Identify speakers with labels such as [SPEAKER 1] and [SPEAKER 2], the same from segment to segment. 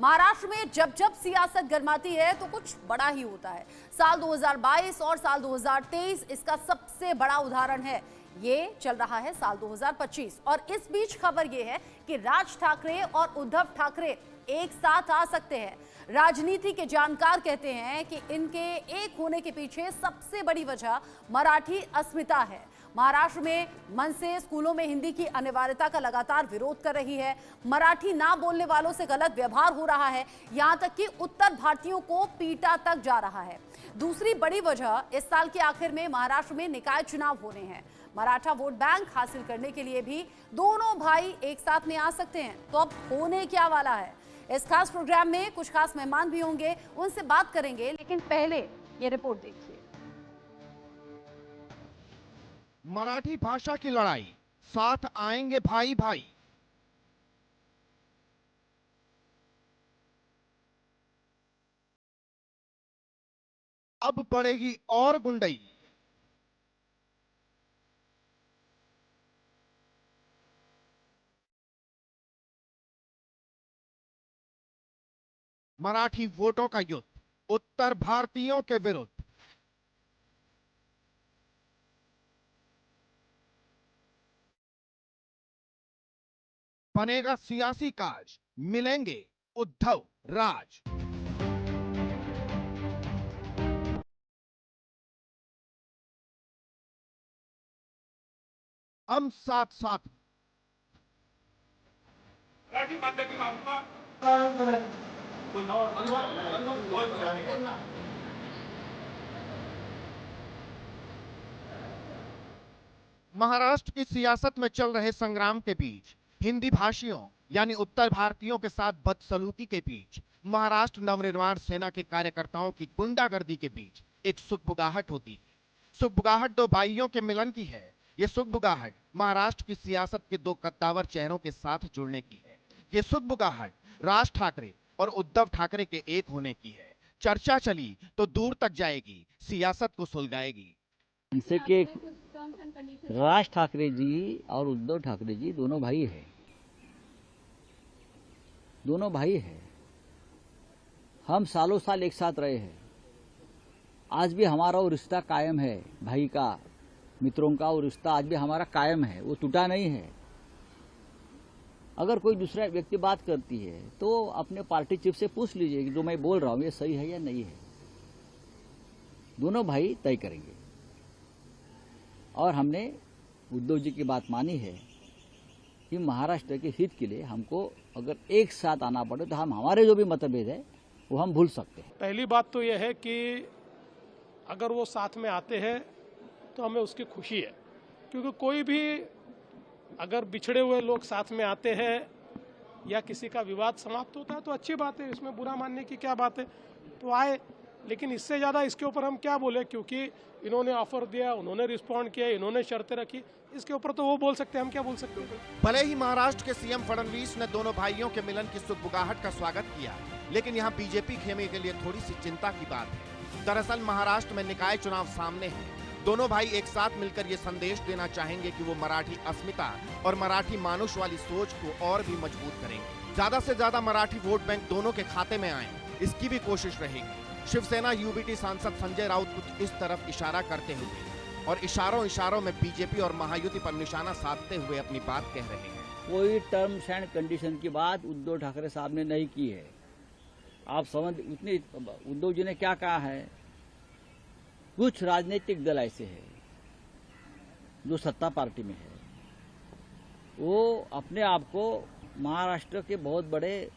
[SPEAKER 1] महाराष्ट्र में जब जब सियासत गरमाती है तो कुछ बड़ा ही होता है। साल 2022 और साल 2023 इसका सबसे बड़ा उदाहरण है। ये चल रहा है साल 2025 और इस बीच खबर ये है कि राज ठाकरे और उद्धव ठाकरे एक साथ आ सकते हैं। राजनीति के जानकार कहते हैं कि इनके एक होने के पीछे सबसे बड़ी वजह मराठी अस्मिता है। महाराष्ट्र में मनसे स्कूलों में हिंदी की अनिवार्यता का लगातार विरोध कर रही है। मराठी ना बोलने वालों से गलत व्यवहार हो रहा है, यहां तक कि उत्तर भारतीयों को पीटा तक जा रहा है। दूसरी बड़ी वजह इस साल के आखिर में महाराष्ट्र में निकाय चुनाव होने हैं। मराठा वोट बैंक हासिल करने के लिए भी दोनों भाई एक साथ में आ सकते हैं। तो अब होने क्या वाला है? इस खास प्रोग्राम में कुछ खास मेहमान भी होंगे, उनसे बात करेंगे, लेकिन पहले ये रिपोर्ट देखिए।
[SPEAKER 2] मराठी भाषा की लड़ाई, साथ आएंगे भाई भाई। अब पड़ेगी और गुंडई। मराठी वोटों का युद्ध उत्तर भारतीयों के विरुद्ध। बनेगा सियासी काज, मिलेंगे उद्धव राज। हम साथ साथ महाराष्ट्र की सियासत में चल रहे संग्राम के बीच, हिंदी भाषियों यानी उत्तर भारतीयों के साथ बदसलूकी के बीच, महाराष्ट्र नवनिर्माण सेना के कार्यकर्ताओं की गुंडागर्दी के बीच एक सुगबुगाहट होती है। सुगबुगाहट दो भाइयों के मिलन की है। ये सुगबुगाहट महाराष्ट्र की सियासत के दो कद्दावर चेहरों के साथ जुड़ने की है। ये सुगबुगाहट राज ठाकरे और उद्धव ठाकरे के एक होने की है। चर्चा चली तो दूर तक जाएगी, सियासत को सुलगाएगी।
[SPEAKER 3] इनसे के राज ठाकरे जी और उद्धव ठाकरे जी दोनों भाई हैं। दोनों भाई हैं। हम सालों साल एक साथ रहे हैं। आज भी हमारा वो रिश्ता कायम है। भाई का, मित्रों का वो रिश्ता आज भी हमारा कायम है, वो टूटा नहीं है। अगर कोई दूसरा व्यक्ति बात करती है तो अपने पार्टी चीफ से पूछ लीजिए कि जो मैं बोल रहा हूं ये सही है या नहीं है। दोनों भाई तय करेंगे। और हमने उद्धव जी की बात मानी है कि महाराष्ट्र के हित के लिए हमको अगर एक साथ आना पड़े तो हम हमारे जो भी मतभेद है वो हम भूल सकते हैं।
[SPEAKER 4] पहली बात तो यह है कि अगर वो साथ में आते हैं तो हमें उसकी खुशी है, क्योंकि कोई भी अगर बिछड़े हुए लोग साथ में आते हैं या किसी का विवाद समाप्त होता है तो अच्छी बात है, इसमें बुरा मानने की क्या बात है। तो आए, लेकिन इससे ज़्यादा इसके ऊपर हम क्या बोले, क्योंकि इन्होंने ऑफर दिया, उन्होंने रिस्पॉन्ड किया, इन्होंने शर्तें रखी, इसके ऊपर तो वो बोल सकते हैं, हम क्या बोल सकते हैं।
[SPEAKER 2] भले ही महाराष्ट्र के सीएम फडणवीस ने दोनों भाइयों के मिलन की सुगबुगाहट का स्वागत किया, लेकिन यहाँ बीजेपी खेमे के लिए थोड़ी सी चिंता की बात है। दरअसल महाराष्ट्र में निकाय चुनाव सामने है। दोनों भाई एक साथ मिलकर ये संदेश देना चाहेंगे कि वो मराठी अस्मिता और मराठी मानुष वाली सोच को और भी मजबूत करेंगे। ज्यादा से ज्यादा मराठी वोट बैंक दोनों के खाते में आए, इसकी भी कोशिश रहेगी। शिवसेना यूबीटी सांसद संजय राउत कुछ इस तरफ इशारा करते हुए और इशारों में बीजेपी और महायुति पर निशाना साधते हुए अपनी बात कह रहे हैं।
[SPEAKER 3] कोई टर्म्स एंड कंडीशन की बात उद्धव ठाकरे साहब ने नहीं की है। आप समझ, उतनी उद्धव जी ने क्या कहा है, कुछ राजनीतिक दल ऐसे हैं जो सत्ता पार्टी में है, वो अपने आप को महाराष्ट्र के बहुत बड़े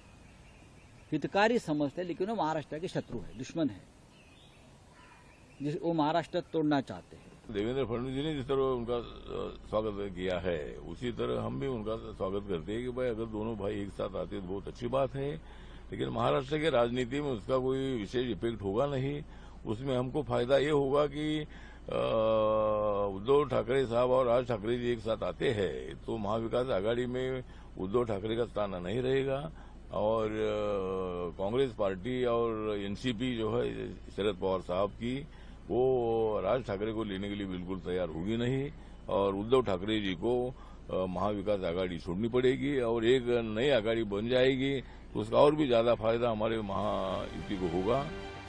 [SPEAKER 3] हितकारी समझते हैं, लेकिन वो महाराष्ट्र के शत्रु है, दुश्मन है, जिस वो महाराष्ट्र तोड़ना चाहते हैं।
[SPEAKER 5] देवेंद्र फडणवीस जी ने जिस तरह उनका स्वागत किया है उसी तरह हम भी उनका स्वागत करते हैं कि भाई अगर दोनों भाई एक साथ आते तो बहुत अच्छी बात है, लेकिन महाराष्ट्र के राजनीति में उसका कोई विशेष इफेक्ट होगा नहीं। उसमें हमको फायदा ये होगा कि उद्धव ठाकरे साहब और राज ठाकरे जी एक साथ आते हैं तो महाविकास आघाड़ी में उद्धव ठाकरे का स्थान नहीं रहेगा और कांग्रेस पार्टी और एनसीपी जो है शरद पवार साहब की, वो राज ठाकरे को लेने के लिए बिल्कुल तैयार होगी नहीं और उद्धव ठाकरे जी को महाविकास आघाड़ी छोड़नी पड़ेगी और एक नई आघाड़ी बन जाएगी तो उसका और भी ज्यादा फायदा हमारे महायुति को होगा।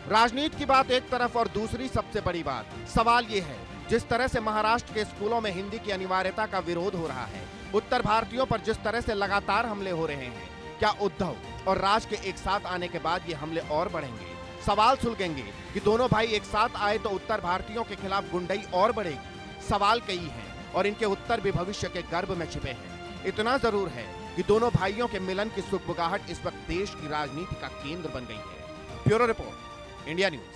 [SPEAKER 2] राजनीति की बात एक तरफ और दूसरी सबसे बड़ी बात सवाल ये है, जिस तरह से महाराष्ट्र के स्कूलों में हिंदी की अनिवार्यता का विरोध हो रहा है, उत्तर भारतीयों पर जिस तरह से लगातार हमले हो रहे हैं, क्या उद्धव और राज के एक साथ आने के बाद ये हमले और बढ़ेंगे? सवाल सुलगेंगे कि दोनों भाई एक साथ आए तो उत्तर भारतीयों के खिलाफ गुंडई और बढ़ेगी। सवाल कई हैं और इनके उत्तर भी भविष्य के गर्भ में छिपे हैं। इतना जरूर है कि दोनों भाइयों के मिलन की सुगबुगाहट इस वक्त देश की राजनीति का केंद्र बन गई है। Bureau report, India news.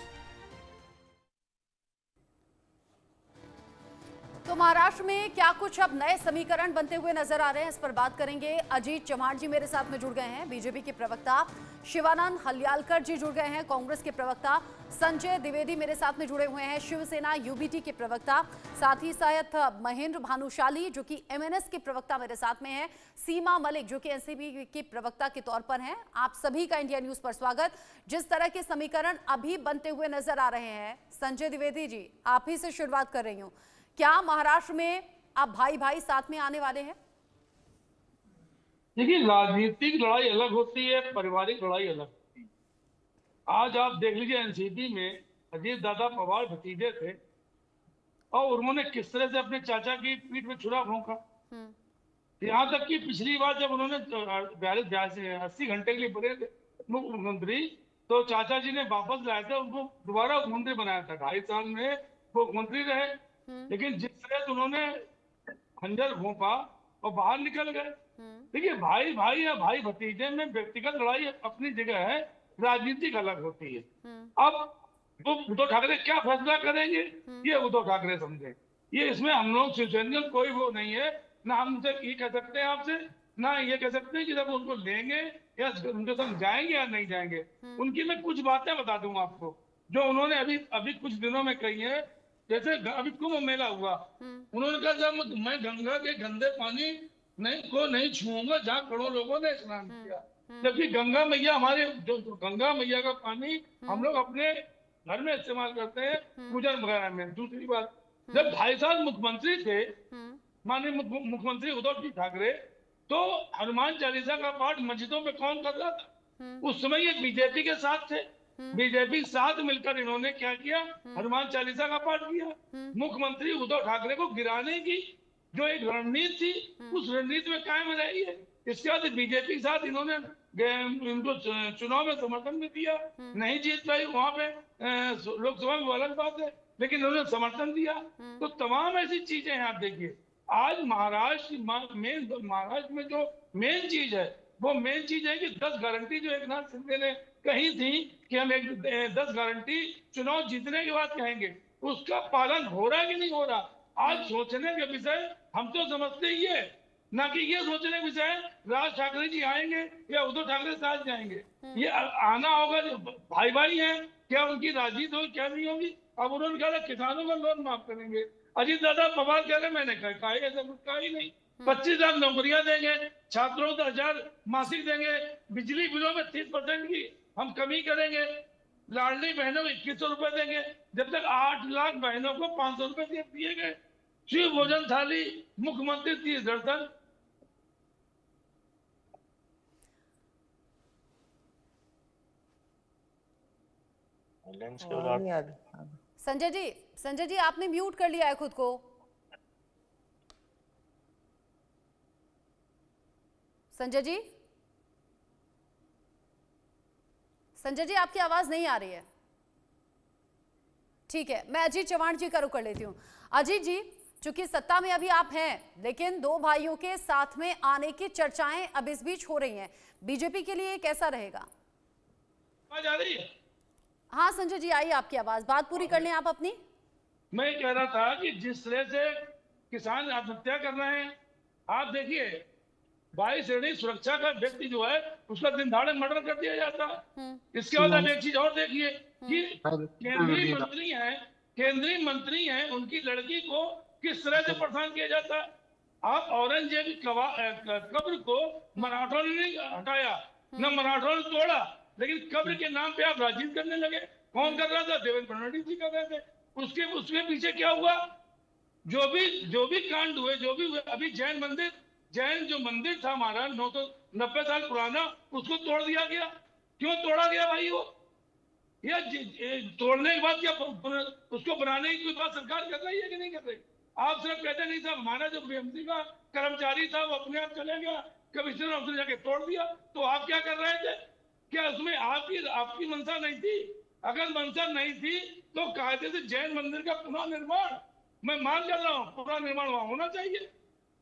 [SPEAKER 1] तो महाराष्ट्र में क्या कुछ अब नए समीकरण बनते हुए नजर आ रहे हैं, इस पर बात करेंगे। अजीत चव्हाण जी मेरे साथ में जुड़ गए हैं, बीजेपी के प्रवक्ता शिवानंद हल्यालकर जी जुड़ गए हैं, कांग्रेस के प्रवक्ता संजय द्विवेदी मेरे साथ में जुड़े हुए हैं, शिवसेना यूबीटी के प्रवक्ता, साथ ही साथ महेंद्र भानुशाली जो कि एमएनएस के प्रवक्ता मेरे साथ में हैं, सीमा मलिक जो कि एनसीपी की प्रवक्ता के तौर पर हैं। आप सभी का इंडिया न्यूज पर स्वागत। जिस तरह के समीकरण अभी बनते हुए नजर आ रहे हैं, संजय द्विवेदी जी आप ही से शुरुआत कर रही हूँ, क्या महाराष्ट्र में अब भाई भाई साथ में आने वाले हैं?
[SPEAKER 6] देखिए, राजनीतिक लड़ाई अलग होती है, पारिवारिक लड़ाई अलग होती है। आज आप देख लीजिए, एनसीपी में अजीत दादा पवार भतीजे थे और उन्होंने किस तरह से अपने चाचा की पीठ में छुरा भोंका। यहाँ तक कि पिछली बार जब उन्होंने 80 घंटे के लिए बने थे मुख्यमंत्री, तो चाचा जी ने वापस लाया था, उनको दोबारा मुख्यमंत्री बनाया था। 2.5 साल में वो मुख्यमंत्री रहे, लेकिन जिस तरह से उन्होंने खंजर घोंपा और बाहर निकल गए। देखिए, भाई भाई या भाई भतीजे में व्यक्तिगत लड़ाई अपनी जगह है, राजनीतिक अलग होती है। अब वो उद्धव ठाकरे क्या फैसला करेंगे ये उद्धव ठाकरे समझे। ये इसमें हम लोग शिवसैनियों कोई वो नहीं है, ना हम उनसे ये कह सकते हैं आपसे, ना ये कह सकते हैं कि जब उनको लेंगे या उनके संग जाएंगे या नहीं जाएंगे। उनकी मैं कुछ बातें बता दूंगा आपको जो उन्होंने अभी कुछ दिनों में कही है। जैसे अभी कुंभ मेला हुआ, उन्होंने कहा जब मैं गंगा के गंदे पानी नहीं छूऊंगा जहाँ करोड़ों लोगों ने स्नान किया। जबकि गंगा मैया हमारे जो गंगा मैया का पानी हम लोग अपने घर में इस्तेमाल करते हैं पूजन वगैरह में। दूसरी बात, जब 2.5 साल मुख्यमंत्री थे माननीय मुख्यमंत्री उद्धव जी ठाकरे, तो हनुमान चालीसा का पाठ मस्जिदों में कौन कर रहा था? उस समय ये बीजेपी के साथ थे। बीजेपी साथ मिलकर इन्होंने क्या किया? हनुमान चालीसा का पाठ किया। मुख्यमंत्री उद्धव ठाकरे को गिराने की जो एक रणनीति थी, उस रणनीति में कायम रही है। इसके बाद बीजेपी के साथ इन्होंने इनको चुनाव में समर्थन भी दिया। नहीं जीत पाई वहां पे लोकसभा में, अलग बात है, लेकिन उन्होंने समर्थन दिया। तो तमाम ऐसी चीजें हैं। आप देखिए, आज महाराष्ट्र में जो मेन चीज है, वो मेन चीज है कि 10 गारंटी जो एकनाथ शिंदे ने कही थी कि हम 10 गारंटी चुनाव जीतने के बाद कहेंगे, उसका पालन हो रहा है कि नहीं हो रहा? आज सोचने के विषय हम तो समझते ही है, ना कि ये सोचने के विषय राज ठाकरे जी आएंगे या उद्धव ठाकरे साथ जाएंगे। ये आना होगा, जो भाई भाई हैं, क्या उनकी राजनीति होगी क्या नहीं होगी। अब उन्होंने कहा किसानों का लोन माफ करेंगे, अजीत दादा पवार कह रहे मैंने कहा ऐसा कुछ कहा ही नहीं। 25 लाख नौकरियां देंगे, छात्रों को 1000 मासिक देंगे, बिजली बिलों में 30% की हम कमी करेंगे, लाडली बहनों को 2100 रुपए देंगे। जब तक 8 लाख बहनों को 500 रुपए दिए गए। शिव भोजन थाली, मुख्यमंत्री 30 दर्शन।
[SPEAKER 1] संजय जी आपने म्यूट कर लिया है खुद को। संजय जी आपकी आवाज नहीं आ रही है। ठीक है, मैं अजीत चव्हाण जी का रुख कर लेती हूँ। अजीत जी, चूंकि सत्ता में अभी आप हैं, लेकिन दो भाइयों के साथ में आने की चर्चाएं अब इस बीच हो रही हैं, बीजेपी के लिए कैसा रहेगा?
[SPEAKER 6] आवाज आ रही है?
[SPEAKER 1] हाँ संजय जी, आई आपकी आवाज, बात पूरी कर लें आप अपनी।
[SPEAKER 6] मैं कह रहा था कि जिस तरह से किसान आत्महत्या कर रहे हैं, आप देखिए 22 श्रेणी सुरक्षा का व्यक्ति जो है उसका दिन दहाड़े मर्डर कर दिया जाता है। इसके बाद आप एक चीज और देखिए कि केंद्रीय मंत्री हैं, उनकी लड़की को किस तरह से परेशान किया जाता है। आप औरंगजेब की कब्र को मराठों ने नहीं हटाया, न मराठों ने तोड़ा, लेकिन कब्र के नाम पे आप राजनीति करने लगे। कौन कर रहा था? देवेंद्र फडणवीस जी कर रहे थे। उसके पीछे क्या हुआ? जो भी कांड हुए, जो भी हुए, अभी जैन जो मंदिर था हमारा 90 साल पुराना, उसको तोड़ दिया गया। क्यों तोड़ा गया भाई? वो ये तोड़ने के बाद क्या उसको बनाने की कोई बात सरकार कर रही है कि नहीं कर रही? आप सिर्फ कहते नहीं साहब हमारा जो बीएमसी का कर्मचारी था वो अपने आप चले गया, कमिश्नर ऑफिस जाके तोड़ दिया। तो आप क्या कर रहे थे? क्या उसमें आपकी मंशा नहीं थी? अगर मंशा नहीं थी तो कायदे से जैन मंदिर का पुनः निर्माण, मैं मान कर रहा हूँ, पुनः निर्माण वहां होना चाहिए।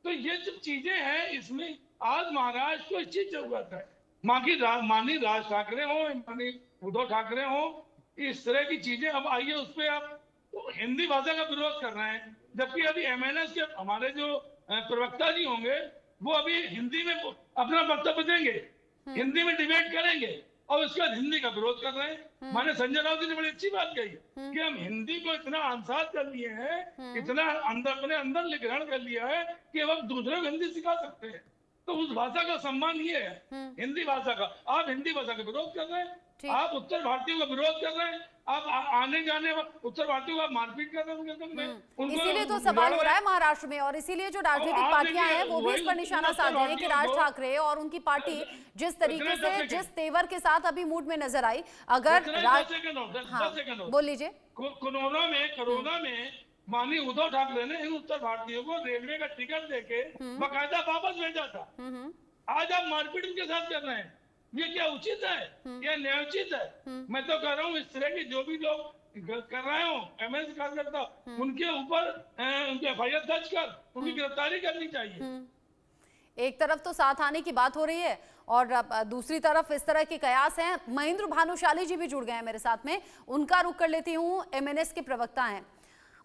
[SPEAKER 6] तो ये जो चीजें हैं, इसमें आज महाराष्ट्र को इस चीज जरूरत है। माननीय राज ठाकरे हो, माननीय उद्धव ठाकरे हो, इस तरह की चीजें अब आइए उस पर आप तो हिंदी भाषा का विरोध कर रहे हैं, जबकि अभी एमएनएस के हमारे जो प्रवक्ता जी होंगे वो अभी हिंदी में अपना वक्तव्य देंगे, हिंदी में डिबेट करेंगे और उसके बाद हिंदी का विरोध कर रहे हैं। माने संजय राउत जी ने बड़ी अच्छी बात कही कि हम हिंदी को इतना आंसाद कर लिए हैं, इतना अपने अंदर ग्रहण कर लिया है कि अब दूसरे को हिंदी सिखा सकते हैं। तो उस भाषा का सम्मान ये है, हिंदी भाषा का। आप हिंदी भाषा का विरोध कर रहे हैं, आप उत्तर भारतीयों का विरोध कर रहे हैं, आप आने जाने उत्तर भारतीयों का मारपीट कर रहे हैं।
[SPEAKER 1] इसीलिए तो सवाल हो रहा है महाराष्ट्र में, और इसीलिए जो राजनीतिक पार्टियां हैं वो भी इस पर निशाना साध रहे हैं कि राज ठाकरे और उनकी पार्टी जिस तरीके से, जिस तेवर के साथ अभी मूड में नजर आई, अगर बोल लीजिए।
[SPEAKER 6] कोरोना में माननीय उद्धव ठाकरे ने इन उत्तर भारतीयों को रेलवे का टिकट देके बाकायदा वापस भेजा था। आज आप मारपीट उनके साथ कर रहे हैं, ये क्या उचित है? क्या न्यायोचित है? मैं तो कह रहा हूँ इस तरह के जो भी लोग कर रहे हो एमएनएस कार्यकर्ता, उनके ऊपर उनके एफआईआर दर्ज कर उनकी गिरफ्तारी करनी चाहिए।
[SPEAKER 1] एक तरफ तो साथ आने की बात हो रही है और दूसरी तरफ इस तरह के कयास हैं। महेंद्र भानुशाली जी भी जुड़ गए हैं मेरे साथ में, उनका रुख कर लेती हूँ। एमएनएस के प्रवक्ता हैं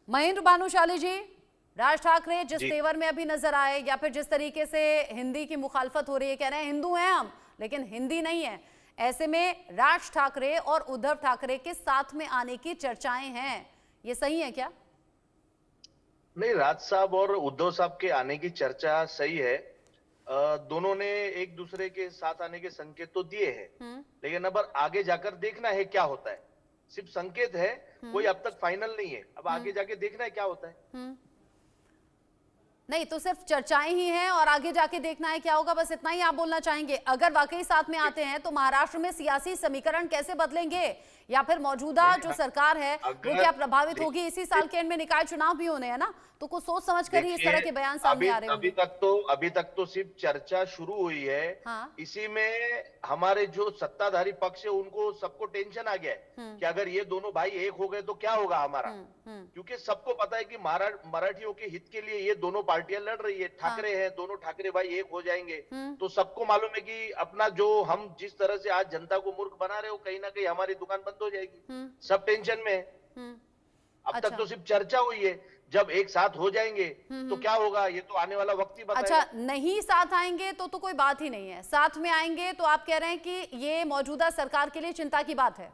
[SPEAKER 1] महेंद्र भानुशाली जी। राज ठाकरे जिस तेवर में अभी नजर आए या फिर जिस तरीके से हिंदी की मुखालफत हो रही है, कह रहे हैं हिंदू हैं हम लेकिन हिंदी नहीं है, ऐसे में राज ठाकरे और उद्धव ठाकरे के साथ में आने की चर्चाएं हैं, ये सही है क्या?
[SPEAKER 7] नहीं, राज साहब और उद्धव साहब के आने की चर्चा सही है। दोनों ने एक दूसरे के साथ आने के संकेत तो दिए हैं, लेकिन अब आगे जाकर देखना है क्या होता है। सिर्फ संकेत है, कोई अब तक फाइनल नहीं है। अब आगे जाके देखना है क्या होता है।
[SPEAKER 1] नहीं तो सिर्फ चर्चाएं ही हैं और आगे जाके देखना है क्या होगा, बस इतना ही आप बोलना चाहेंगे? अगर वाकई साथ में आते हैं तो महाराष्ट्र में सियासी समीकरण कैसे बदलेंगे, या फिर मौजूदा जो सरकार है वो क्या प्रभावित होगी? इसी साल के एंड में निकाय चुनाव भी होने हैं ना, तो कुछ सोच समझ कर ही इस तरह के बयान सामने आ रहे हैं।
[SPEAKER 7] अभी तक तो सिर्फ चर्चा शुरू हुई है। हाँ? इसी में हमारे जो सत्ताधारी पक्ष है उनको सबको टेंशन आ गया है कि अगर ये दोनों भाई एक हो गए तो क्या होगा हमारा। क्योंकि सबको पता है कि मराठियों के हित के लिए ये दोनों पार्टियां लड़ रही है। ठाकरे हैं, दोनों ठाकरे भाई एक हो जाएंगे तो सबको मालूम है कि अपना जो हम जिस तरह से आज जनता को मूर्ख बना रहे हो, कहीं ना कहीं हमारी दुकान बंद हो जाएगी। सब टेंशन में है। अब तक तो सिर्फ चर्चा हुई है, जब एक साथ हो जाएंगे तो क्या होगा ये तो आने वाला वक्त ही बताएगा।
[SPEAKER 1] अच्छा, नहीं साथ आएंगे तो कोई बात ही नहीं है, साथ में आएंगे तो आप कह रहे हैं कि ये मौजूदा सरकार के लिए चिंता की बात है।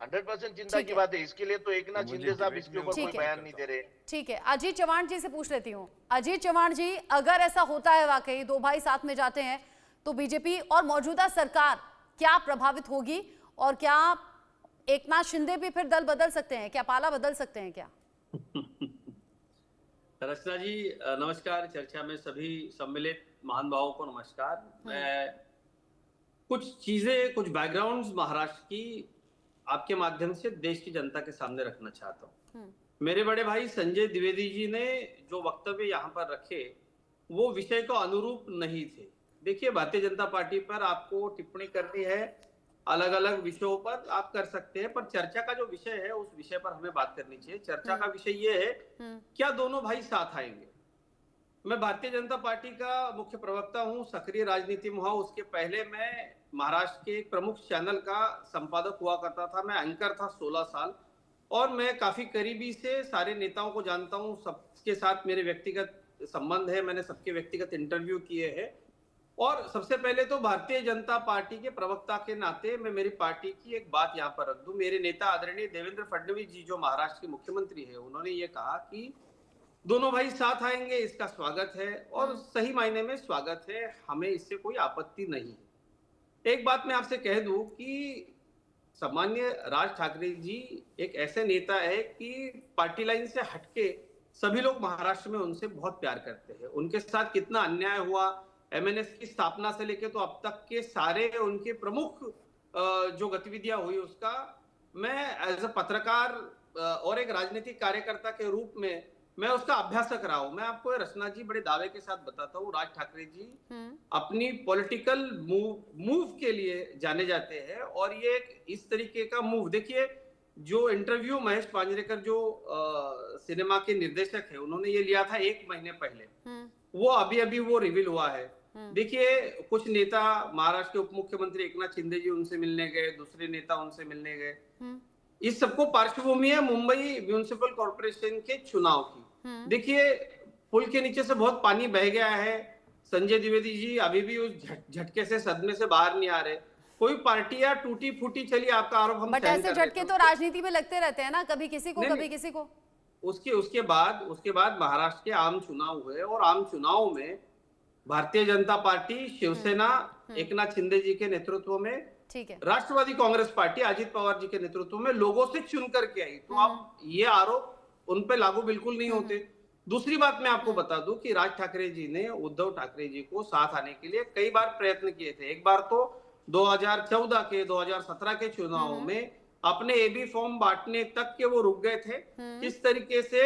[SPEAKER 7] 100% चिंता की बात है। इसके लिए तो एकनाथ शिंदे साहब इसके ऊपर कोई बयान नहीं दे रहे।
[SPEAKER 1] ठीक है, अजीत चौहान जी से पूछ लेती हूँ। अजीत चौहान जी, अगर ऐसा होता है वाकई दो भाई साथ में जाते हैं तो बीजेपी और मौजूदा सरकार क्या प्रभावित होगी, और क्या एकनाथ शिंदे भी फिर दल बदल सकते हैं, क्या पाला बदल सकते हैं क्या?
[SPEAKER 8] रचना जी नमस्कार। चर्चा में सभी सम्मिलित महान भावों को नमस्कार। मैं कुछ चीजें, कुछ बैकग्राउंड्स महाराष्ट्र की आपके माध्यम से देश की जनता के सामने रखना चाहता हूँ। मेरे बड़े भाई संजय द्विवेदी जी ने जो वक्तव्य यहाँ पर रखे वो विषय को अनुरूप नहीं थे। देखिए, भारतीय जनता पार्टी पर आपको टिप्पणी करनी है, अलग अलग विषयों पर आप कर सकते हैं, पर चर्चा का जो विषय है उस विषय पर हमें बात करनी चाहिए। चर्चा का विषय ये है क्या दोनों भाई साथ आएंगे। मैं भारतीय जनता पार्टी का मुख्य प्रवक्ता हूं, सक्रिय राजनीति में हुआ। उसके पहले मैं महाराष्ट्र के एक प्रमुख चैनल का संपादक हुआ करता था, मैं एंकर था 16 साल, और मैं काफी करीबी से सारे नेताओं को जानता हूं। सबके साथ मेरे व्यक्तिगत संबंध है, मैंने सबके व्यक्तिगत इंटरव्यू किए हैं। और सबसे पहले तो भारतीय जनता पार्टी के प्रवक्ता के नाते मैं मेरी पार्टी की एक बात यहाँ पर रख दूं। मेरे नेता आदरणीय देवेंद्र फडणवीस जी जो महाराष्ट्र के मुख्यमंत्री है, उन्होंने ये कहा कि दोनों भाई साथ आएंगे, इसका स्वागत है, और सही मायने में स्वागत है, हमें इससे कोई आपत्ति नहीं है। एक बात मैं आपसे कह दूं कि सामान्य राज ठाकरे जी एक ऐसे नेता है कि पार्टी लाइन से हटके सभी लोग महाराष्ट्र में उनसे बहुत प्यार करते हैं। उनके साथ कितना अन्याय हुआ, एमएनएस की स्थापना से लेकर तो अब तक के सारे उनके प्रमुख जो गतिविधियां हुई उसका मैं एज अ पत्रकार और एक राजनीतिक कार्यकर्ता के रूप में मैं उसका अभ्यासक रहा हूं। मैं आपको रचना जी बड़े दावे के साथ बताता हूँ, राज ठाकरे जी अपनी पॉलिटिकल मूव के लिए जाने जाते हैं और ये एक इस तरीके का मूव, देखिए जो इंटरव्यू महेश पांजरेकर जो सिनेमा के निर्देशक है उन्होंने ये लिया था 1 महीने पहले, वो अभी वो रिवील हुआ है। देखिए कुछ नेता महाराष्ट्र के उप मुख्यमंत्री एकनाथ शिंदे जी उनसे मिलने गए, दूसरे नेता उनसे मिलने गए। इस सबको पार्श्वभूमि है मुंबई म्युनिसिपल कॉर्पोरेशन के चुनाव की। देखिए पुल के नीचे से बहुत पानी बह गया है, संजय द्विवेदी जी अभी भी उस झटके से सदमे से बाहर नहीं आ रहे। कोई पार्टियां टूटी फूटी चली, आपका आरोप हम
[SPEAKER 1] बट ऐसे झटके तो राजनीति में लगते रहते हैं ना, कभी किसी को कभी किसी को।
[SPEAKER 8] उसके बाद महाराष्ट्र के आम चुनाव हुए और आम चुनाव में भारतीय जनता पार्टी, शिवसेना एकनाथ शिंदे जी के नेतृत्व में,
[SPEAKER 1] ठीक है,
[SPEAKER 8] राष्ट्रवादी कांग्रेस पार्टी अजित पवार जी के नेतृत्व में लोगों से चुन करके आई। तो अब ये आरोप उन पे लागू बिल्कुल नहीं होते। दूसरी बात मैं आपको बता दूं कि राज ठाकरे जी ने उद्धव ठाकरे जी को साथ आने के लिए कई बार प्रयत्न किए थे। एक बार तो 2014 के 2017 के चुनाव में अपने एबी फॉर्म बांटने तक के वो रुक गए थे। किस तरीके से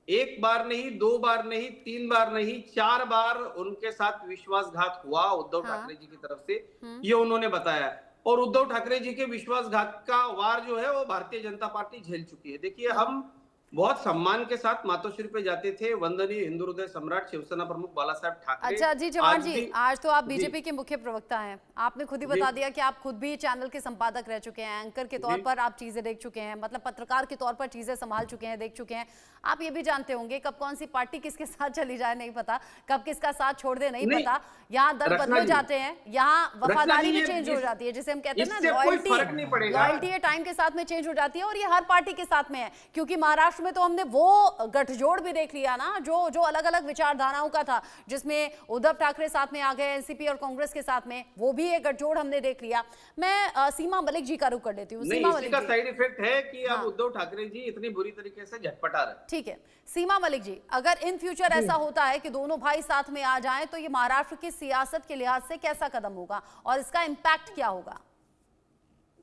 [SPEAKER 8] 1 बार नहीं, 2 बार नहीं, 3 बार नहीं, 4 बार उनके साथ विश्वासघात हुआ उद्धव ठाकरे जी की तरफ से, ये उन्होंने बताया। और उद्धव ठाकरे जी के विश्वासघात का वार जो है वो भारतीय जनता पार्टी झेल चुकी है। देखिए हम बहुत सम्मान के साथ मातोश्री पे जाते थे, वंदनीय हिंदू हृदय सम्राट शिवसेना प्रमुख बाला साहेब ठाकरे।
[SPEAKER 1] अच्छा जी चव्हाण जी, आज तो आप बीजेपी के मुख्य प्रवक्ता हैं, आपने खुद ही बता दिया कि आप खुद भी चैनल के संपादक रह चुके हैं, एंकर के तौर पर आप चीजें देख चुके हैं, मतलब पत्रकार के तौर पर चीजें संभाल चुके हैं, देख चुके हैं। आप ये भी जानते होंगे कब कौन सी पार्टी किसके साथ चली जाए नहीं पता, कब किसका साथ छोड़ दे नहीं पता। यहाँ दल बदल जाते हैं, यहाँ वफादारी भी चेंज हो जाती है, जिसे हम कहते हैं ना लॉयल्टी है, टाइम के साथ में चेंज हो जाती है। और ये हर पार्टी के साथ में है, क्योंकि महाराष्ट्र में तो हमने वो गठजोड़ भी देख लिया ना जो अलग अलग विचारधाराओं का था, जिसमें उद्धव ठाकरे साथ में आ गए, एनसीपी और कांग्रेस के साथ में, वो भी एक गठजोड़ हमने देख लिया। मैं सीमा मलिक जी का रुख कर लेती हूँ। सीमा मलिक
[SPEAKER 8] का साइड इफेक्ट है कि अब उद्धव ठाकरे जी इतनी बुरी तरीके से झटपटा रहे।
[SPEAKER 1] ठीक है सीमा मलिक जी, अगर इन फ्यूचर ऐसा होता है कि दोनों भाई साथ में आ जाएं तो ये महाराष्ट्र की सियासत के लिहाज से कैसा कदम होगा और इसका इम्पैक्ट क्या होगा?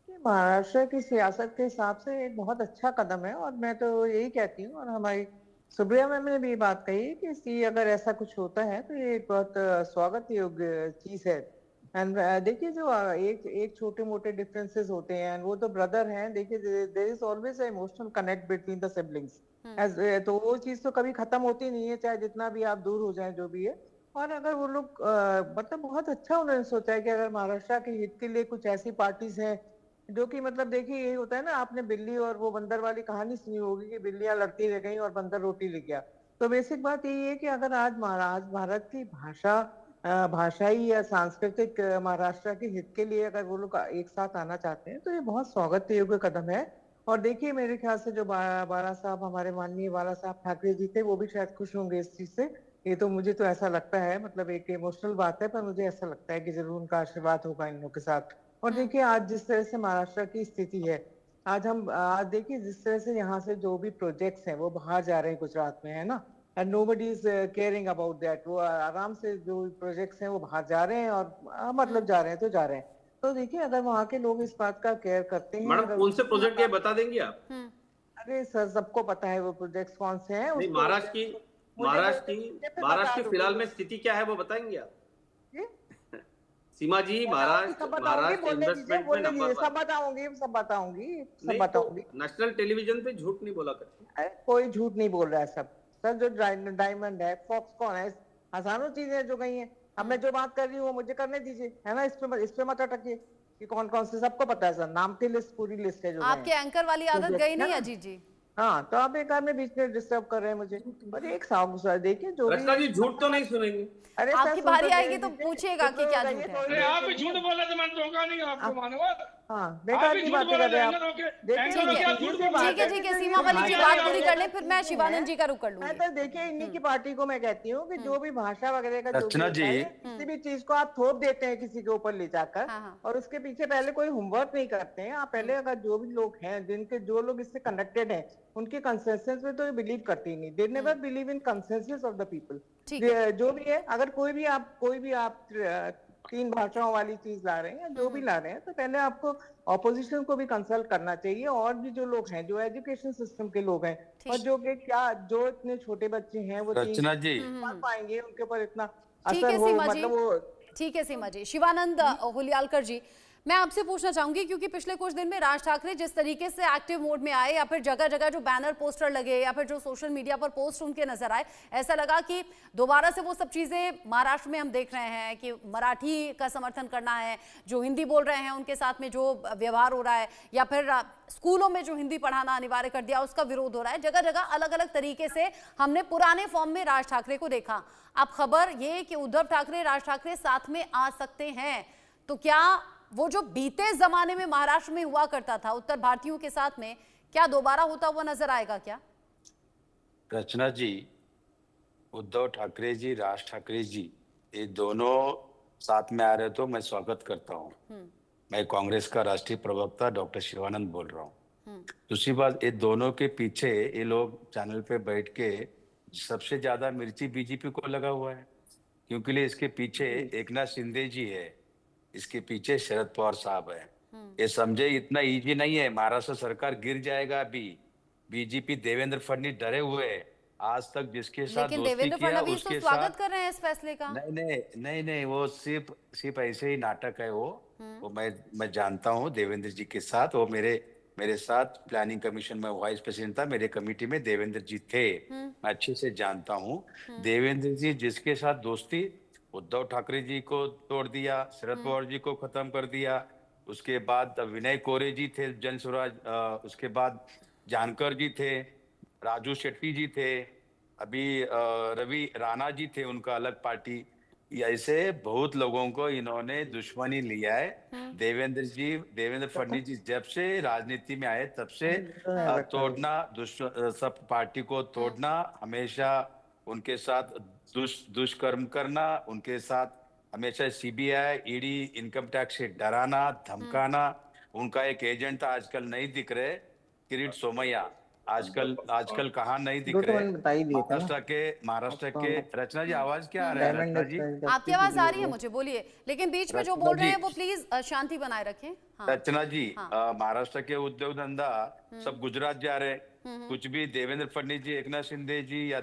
[SPEAKER 9] महाराष्ट्र की सियासत के हिसाब से एक बहुत अच्छा कदम है और मैं तो यही कहती हूँ, और हमारी सुप्रिया मैम ने भी बात कही कि अगर ऐसा कुछ होता है तो ये बहुत स्वागत योग्य चीज है। एंड देखिए जो एक छोटे मोटे डिफरेंसेस होते हैं, वो तो ब्रदर हैं, देखिए there is always a emotional connect between the siblings, तो वो चीज तो कभी खत्म होती नहीं है, चाहे जितना भी आप दूर हो जाए जो भी है। और अगर वो लोग मतलब बहुत अच्छा उन्होंने सोचा है कि अगर महाराष्ट्र के हित के लिए कुछ ऐसी पार्टीज हैं जो कि मतलब देखिए यही होता है ना, आपने बिल्ली और वो बंदर वाली कहानी सुनी होगी कि बिल्लियां लड़ती रह गई और बंदर रोटी ले गया। तो बेसिक बात यही है कि अगर आज भारत की भाषाई या सांस्कृतिक महाराष्ट्र के हित के लिए अगर वो लोग एक साथ आना चाहते हैं तो ये बहुत स्वागत योग्य कदम है। और देखिए मेरे ख्याल से जो बाला साहब, हमारे माननीय बाला साहब ठाकरे जी थे, वो भी शायद खुश होंगे इस चीज से। ये तो मुझे तो ऐसा लगता है, मतलब एक इमोशनल बात है, पर मुझे ऐसा लगता है कि जरूर उनका आशीर्वाद होगा इन लोगों के साथ। और देखिए आज जिस तरह से महाराष्ट्र की स्थिति है, आज देखिए जिस तरह से यहाँ से जो भी प्रोजेक्ट्स हैं वो बाहर जा रहे हैं गुजरात में, है ना, and nobody is caring about that. वो आराम से जो प्रोजेक्ट्स हैं वो बाहर जा रहे हैं और मतलब जा रहे हैं तो जा रहे हैं। तो देखिए अगर वहाँ के लोग इस बात का केयर करते हैं।
[SPEAKER 8] मैडम कौन से प्रोजेक्ट ये बता देंगे आप?
[SPEAKER 9] अरे सर सबको पता है वो प्रोजेक्ट्स कौन से हैं।
[SPEAKER 8] महाराष्ट्र की फिलहाल में स्थिति क्या है वो बताएंगे आप? सीमा जी, महाराष्ट्र इन्वेस्टमेंट में नंबर 1।
[SPEAKER 9] सब बताऊंगी।
[SPEAKER 8] नेशनल टेलीविजन पे झूठ नहीं बोला करते।
[SPEAKER 9] कोई झूठ नहीं बोल रहा है सर जो डायमंड है, फॉक्सकॉन है, हजारों चीजें जो गई हैं। अब मैं जो बात कर रही हूँ वो मुझे करने दीजिए, है ना, इस पे मत अटकिए कि कौन कौन से, सबको पता है सर, नाम की लिस्ट, पूरी लिस्ट है जो
[SPEAKER 1] आपके एंकर वाली आदत गई नहीं अजीत जी?
[SPEAKER 9] हाँ, तो आप एक में बीच में डिस्टर्ब कर रहे हैं मुझे। और एक साहब देखिए जो
[SPEAKER 8] भी झूठ तो नहीं सुनेंगे।
[SPEAKER 1] अरे आपकी बारी आएगी तो पूछिएगा कि क्या झूठ है।
[SPEAKER 6] आप झूठ बोले तो मैं दूंगा नहीं आपको, मानवा।
[SPEAKER 9] हाँ, बेकार की बातें कर रहे हैं आप।
[SPEAKER 1] ठीक है सीमा वाली जी बात पूरी कर ले, फिर मैं शिवानंद जी का रुख कर लूंगी।
[SPEAKER 9] मैं तो देखिए इन्हीं की पार्टी को मैं कहती हूँ कि जो भी भाषा वगैरह का जो
[SPEAKER 10] रचना
[SPEAKER 9] भी
[SPEAKER 10] जी,
[SPEAKER 9] होता है, किसी भी चीज को आप थोप देते हैं किसी के ऊपर ले जाकर, और उसके पीछे पहले कोई होमवर्क नहीं करते हैं। आप पहले अगर जो भी लोग हैं, जिनके जो लोग इससे कनेक्टेड हैं, उनके कंसेंसस में तो बिलीव करते ही नहीं। They never believe in consensus of the people. जो भी है, अगर कोई भी आप 3 भाषाओं वाली चीज ला रहे हैं, जो भी ला रहे हैं, तो पहले आपको ऑपोजिशन को भी कंसल्ट करना चाहिए, और भी जो लोग हैं, जो एजुकेशन सिस्टम के लोग हैं, और जो इतने छोटे बच्चे हैं, वो
[SPEAKER 10] रचना जी
[SPEAKER 9] पढ़ पाएंगे, उनके ऊपर इतना
[SPEAKER 1] ठीक
[SPEAKER 9] असर
[SPEAKER 1] है
[SPEAKER 9] हो,
[SPEAKER 1] सीमा जी,
[SPEAKER 9] मतलब वो।
[SPEAKER 1] ठीक है सीमा जी। शिवानंद हुलियालकर जी, मैं आपसे पूछना चाहूंगी, क्योंकि पिछले कुछ दिन में राज ठाकरे जिस तरीके से एक्टिव मोड में आए, या फिर जगह जगह जो बैनर पोस्टर लगे, या फिर जो सोशल मीडिया पर पोस्ट उनके नजर आए, ऐसा लगा कि दोबारा से वो सब चीजें महाराष्ट्र में हम देख रहे हैं कि मराठी का समर्थन करना है, जो हिंदी बोल रहे हैं उनके साथ में जो व्यवहार हो रहा है, या फिर स्कूलों में जो हिंदी पढ़ाना अनिवार्य कर दिया उसका विरोध हो रहा है। जगह जगह अलग अलग तरीके से हमने पुराने फॉर्म में राज ठाकरे को देखा। अब खबर ये कि उद्धव ठाकरे, राज ठाकरे साथ में आ सकते हैं, तो क्या वो जो बीते जमाने में महाराष्ट्र में हुआ करता था उत्तर भारतीयों के साथ में, क्या दोबारा होता हुआ नजर आएगा क्या?
[SPEAKER 10] रचना जी, उद्धव ठाकरे जी, राज ठाकरे जी, ये दोनों साथ में आ रहे तो मैं स्वागत करता हूँ। मैं कांग्रेस का राष्ट्रीय प्रवक्ता डॉक्टर शिवानंद बोल रहा हूँ। दूसरी बात, ये दोनों के पीछे ये लोग चैनल पे बैठ के सबसे ज्यादा मिर्ची बीजेपी को लगा हुआ है, क्योंकि इसके पीछे एकनाथ शिंदे जी है, इसके पीछे शरद पवार साहब है। ये समझे इतना इजी नहीं है, महाराष्ट्र सरकार गिर जाएगा। अभी बीजेपी देवेंद्र फडणवीस डरे हुए हैं। आज तक जिसके साथ दोस्ती किया उसके साथ
[SPEAKER 1] स्वागत कर रहे हैं इस फैसले का।
[SPEAKER 10] नहीं, वो सिर्फ ऐसे ही नाटक है। वो मैं जानता हूँ देवेंद्र जी के साथ। वो मेरे साथ प्लानिंग कमीशन में वाइस प्रेसिडेंट था, मेरे कमेटी में देवेंद्र जी थे, मैं अच्छे से जानता हूँ। देवेंद्र जी जिसके साथ दोस्ती, उद्धव ठाकरे जी को तोड़ दिया, शरद पवार जी को खत्म कर दिया, उसके बाद विनय कोरे जी थे जन स्वराज, उसके बाद जानकर जी थे, राजू शेट्टी जी थे, अभी रवि राणा जी थे, उनका अलग पार्टी। ऐसे बहुत लोगों को इन्होंने दुश्मनी लिया है। देवेंद्र फडणवीस जी जब से राजनीति में आए तब से तोड़ना, सब पार्टी को तोड़ना, हमेशा उनके साथ दुष्कर्म करना, उनके साथ हमेशा सीबीआई, ईडी, इनकम टैक्स से डराना, धमकाना। उनका एक एजेंट आजकल नहीं दिख रहे, किरीट सोमैया, आजकल कहाँ नहीं दिख रहे। महाराष्ट्र के रचना जी, आवाज क्या आ रहा है? रचना जी
[SPEAKER 1] आपकी आवाज आ रही है मुझे, बोलिए, लेकिन बीच में जो बोल रहे हैं वो प्लीज शांति बनाए रखें।
[SPEAKER 10] रचना जी, महाराष्ट्र के उद्योग धंधा सब गुजरात जा रहे, कुछ भी देवेंद्र फडणवीस जी, एकनाथ शिंदे जी या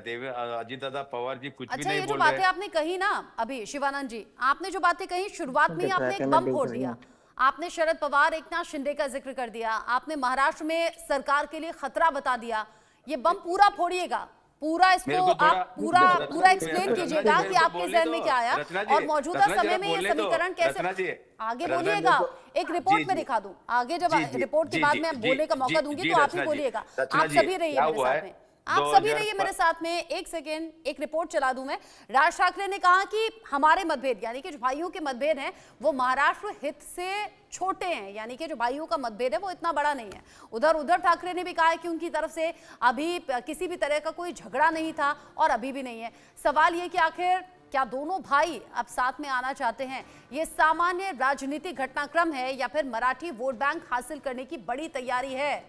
[SPEAKER 10] अजित दादा पवार जी कुछ भी नहीं बोल रहे।
[SPEAKER 1] ये जो बातें आपने कही ना अभी शिवानंद जी, आपने जो बातें कही शुरुआत में आपने एक बम फोड़ दिया। आपने शरद पवार, एकनाथ शिंदे का जिक्र कर दिया, आपने महाराष्ट्र में सरकार के लिए खतरा बता दिया। ये बम पूरा फोड़िएगा, पूरा इसको आप पूरा एक्सप्लेन कीजिएगा कि आपके जहन में क्या आया, और मौजूदा समय में ये समीकरण कैसे आगे बोलिएगा। एक रिपोर्ट में दिखा दूं, आगे जब रिपोर्ट के बाद में बोलने का मौका दूंगी तो आप ही बोलिएगा। आप सभी रहिए मेरे साथ में, आप सभी रहिए मेरे साथ में। एक सेकेंड, एक रिपोर्ट चला दूं मैं। राज ठाकरे ने कहा कि हमारे मतभेद, यानी कि जो भाइयों के मतभेद हैं वो महाराष्ट्र हित से छोटे हैं, यानी कि जो भाइयों का मतभेद है वो इतना बड़ा नहीं है। उधर उद्धव ठाकरे ने भी कहा है कि उनकी तरफ से अभी किसी भी तरह का कोई झगड़ा नहीं था और अभी भी नहीं है। सवाल ये कि आखिर क्या दोनों भाई अब साथ में आना चाहते हैं? ये सामान्य राजनीतिक घटनाक्रम है या फिर मराठी वोट बैंक हासिल करने की बड़ी तैयारी है?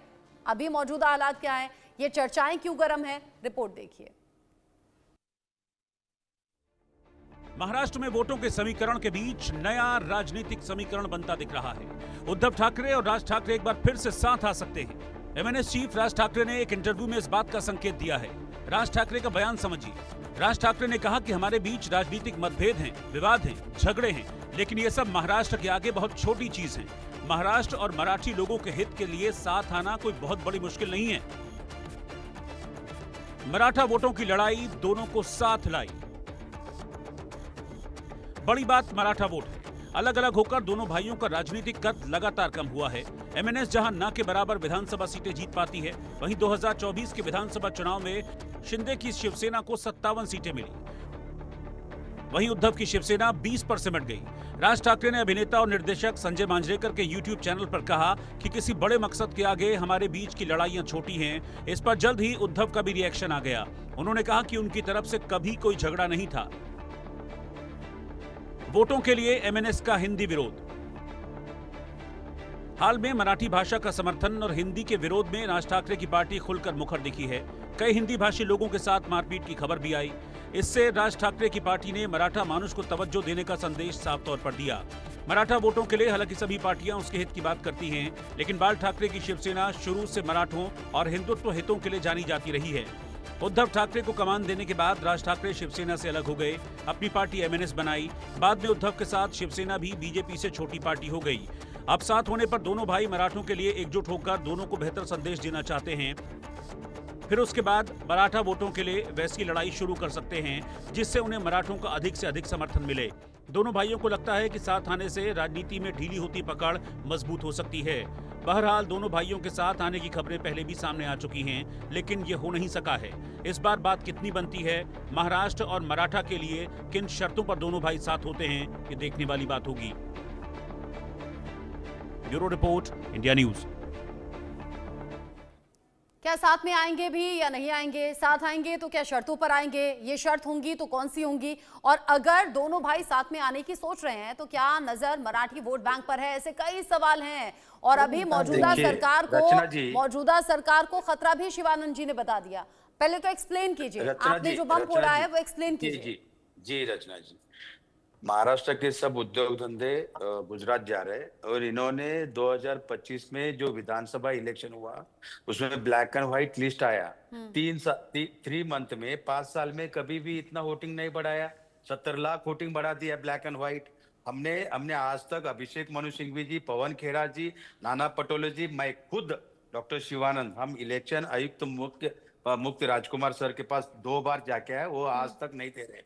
[SPEAKER 1] अभी मौजूदा हालात क्या है, ये चर्चाएं क्यों गर्म है, रिपोर्ट देखिए।
[SPEAKER 11] महाराष्ट्र में वोटों के समीकरण के बीच नया राजनीतिक समीकरण बनता दिख रहा है। उद्धव ठाकरे और राज ठाकरे एक बार फिर से साथ आ सकते हैं। एमएनएस चीफ राज ठाकरे ने एक इंटरव्यू में इस बात का संकेत दिया है। राज ठाकरे का बयान समझिए। राज ठाकरे ने कहा कि हमारे बीच राजनीतिक मतभेद हैं, विवाद हैं, झगड़े हैं, लेकिन ये सब महाराष्ट्र के आगे बहुत छोटी चीज है। महाराष्ट्र और मराठी लोगों के हित के लिए साथ आना कोई बहुत बड़ी मुश्किल नहीं है। मराठा वोटों की लड़ाई दोनों को साथ लाई। बड़ी बात मराठा वोट है। अलग अलग होकर दोनों भाइयों का राजनीतिक कद लगातार कम हुआ है। एमएनएस जहां न के बराबर विधानसभा सीटें जीत पाती है, वहीं 2024 के विधानसभा चुनाव में शिंदे की शिवसेना को 57 सीटें मिली। वहीं उद्धव की शिवसेना 20 पर सिमट गई। राज ठाकरे ने अभिनेता और निर्देशक संजय मांजरेकर के YouTube चैनल पर कहा कि किसी बड़े मकसद के आगे हमारे बीच की लड़ाइयां छोटी हैं। इस पर जल्द ही उद्धव का भी रिएक्शन आ गया। उन्होंने कहा कि उनकी तरफ से कभी कोई झगड़ा नहीं था। वोटों के लिए MNS का हिंदी विरोध। हाल में मराठी भाषा का समर्थन और हिंदी के विरोध में राज ठाकरे की पार्टी खुलकर मुखर दिखी है। कई हिंदी भाषी लोगों के साथ मारपीट की खबर भी आई। इससे राज ठाकरे की पार्टी ने मराठा मानुष को तवज्जो देने का संदेश साफ तौर पर दिया। मराठा वोटों के लिए हालांकि सभी पार्टियां उसके हित की बात करती हैं, लेकिन बाल ठाकरे की शिवसेना शुरू से मराठों और हिंदुत्व हितों के लिए जानी जाती रही है। उद्धव ठाकरे को कमान देने के बाद राज ठाकरे शिवसेना से अलग हो गए, अपनी पार्टी MNS बनाई। बाद में उद्धव के साथ शिवसेना भी बीजेपी से छोटी पार्टी हो गई। अब साथ होने पर दोनों भाई मराठों के लिए एकजुट होकर दोनों को बेहतर संदेश देना चाहते हैं। फिर उसके बाद मराठा वोटों के लिए वैसी लड़ाई शुरू कर सकते हैं जिससे उन्हें मराठों का अधिक से अधिक समर्थन मिले। दोनों भाइयों को लगता है कि साथ आने से राजनीति में ढीली होती पकड़ मजबूत हो सकती है। बहरहाल दोनों भाइयों के साथ आने की खबरें पहले भी सामने आ चुकी हैं, लेकिन ये हो नहीं सका है। इस बार बात कितनी बनती है, महाराष्ट्र और मराठा के लिए किन शर्तों पर दोनों भाई साथ होते हैं, ये देखने वाली बात होगी। Bureau report, India news.
[SPEAKER 1] क्या साथ में आएंगे भी या नहीं आएंगे? साथ आएंगे तो क्या शर्तों पर आएंगे? ये शर्त होंगी तो कौन सी होंगी? और अगर दोनों भाई साथ में आने की सोच रहे हैं तो क्या नजर मराठी वोट बैंक पर है? ऐसे कई सवाल हैं। और अभी मौजूदा सरकार को खतरा भी शिवानंद जी ने बता दिया। पहले तो एक्सप्लेन कीजिए, आपने जो बम फोड़ा है वो एक्सप्लेन कीजिए।
[SPEAKER 10] जी रचना जी, महाराष्ट्र के सब उद्योग धंधे गुजरात जा रहे हैं और इन्होंने 2025 में जो विधानसभा इलेक्शन हुआ उसमें ब्लैक एंड व्हाइट लिस्ट आया। 3 मंथ में 5 साल में कभी भी इतना वोटिंग नहीं बढ़ाया। 70 लाख वोटिंग बढ़ा दिया ब्लैक एंड व्हाइट। हमने आज तक अभिषेक मनु सिंघवी जी, पवन खेड़ा जी, नाना पटोले जी, मैं खुद डॉक्टर शिवानंद, हम इलेक्शन आयुक्त मुक्त राजकुमार सर के पास 2 बार जाके आए, वो आज तक नहीं दे रहे।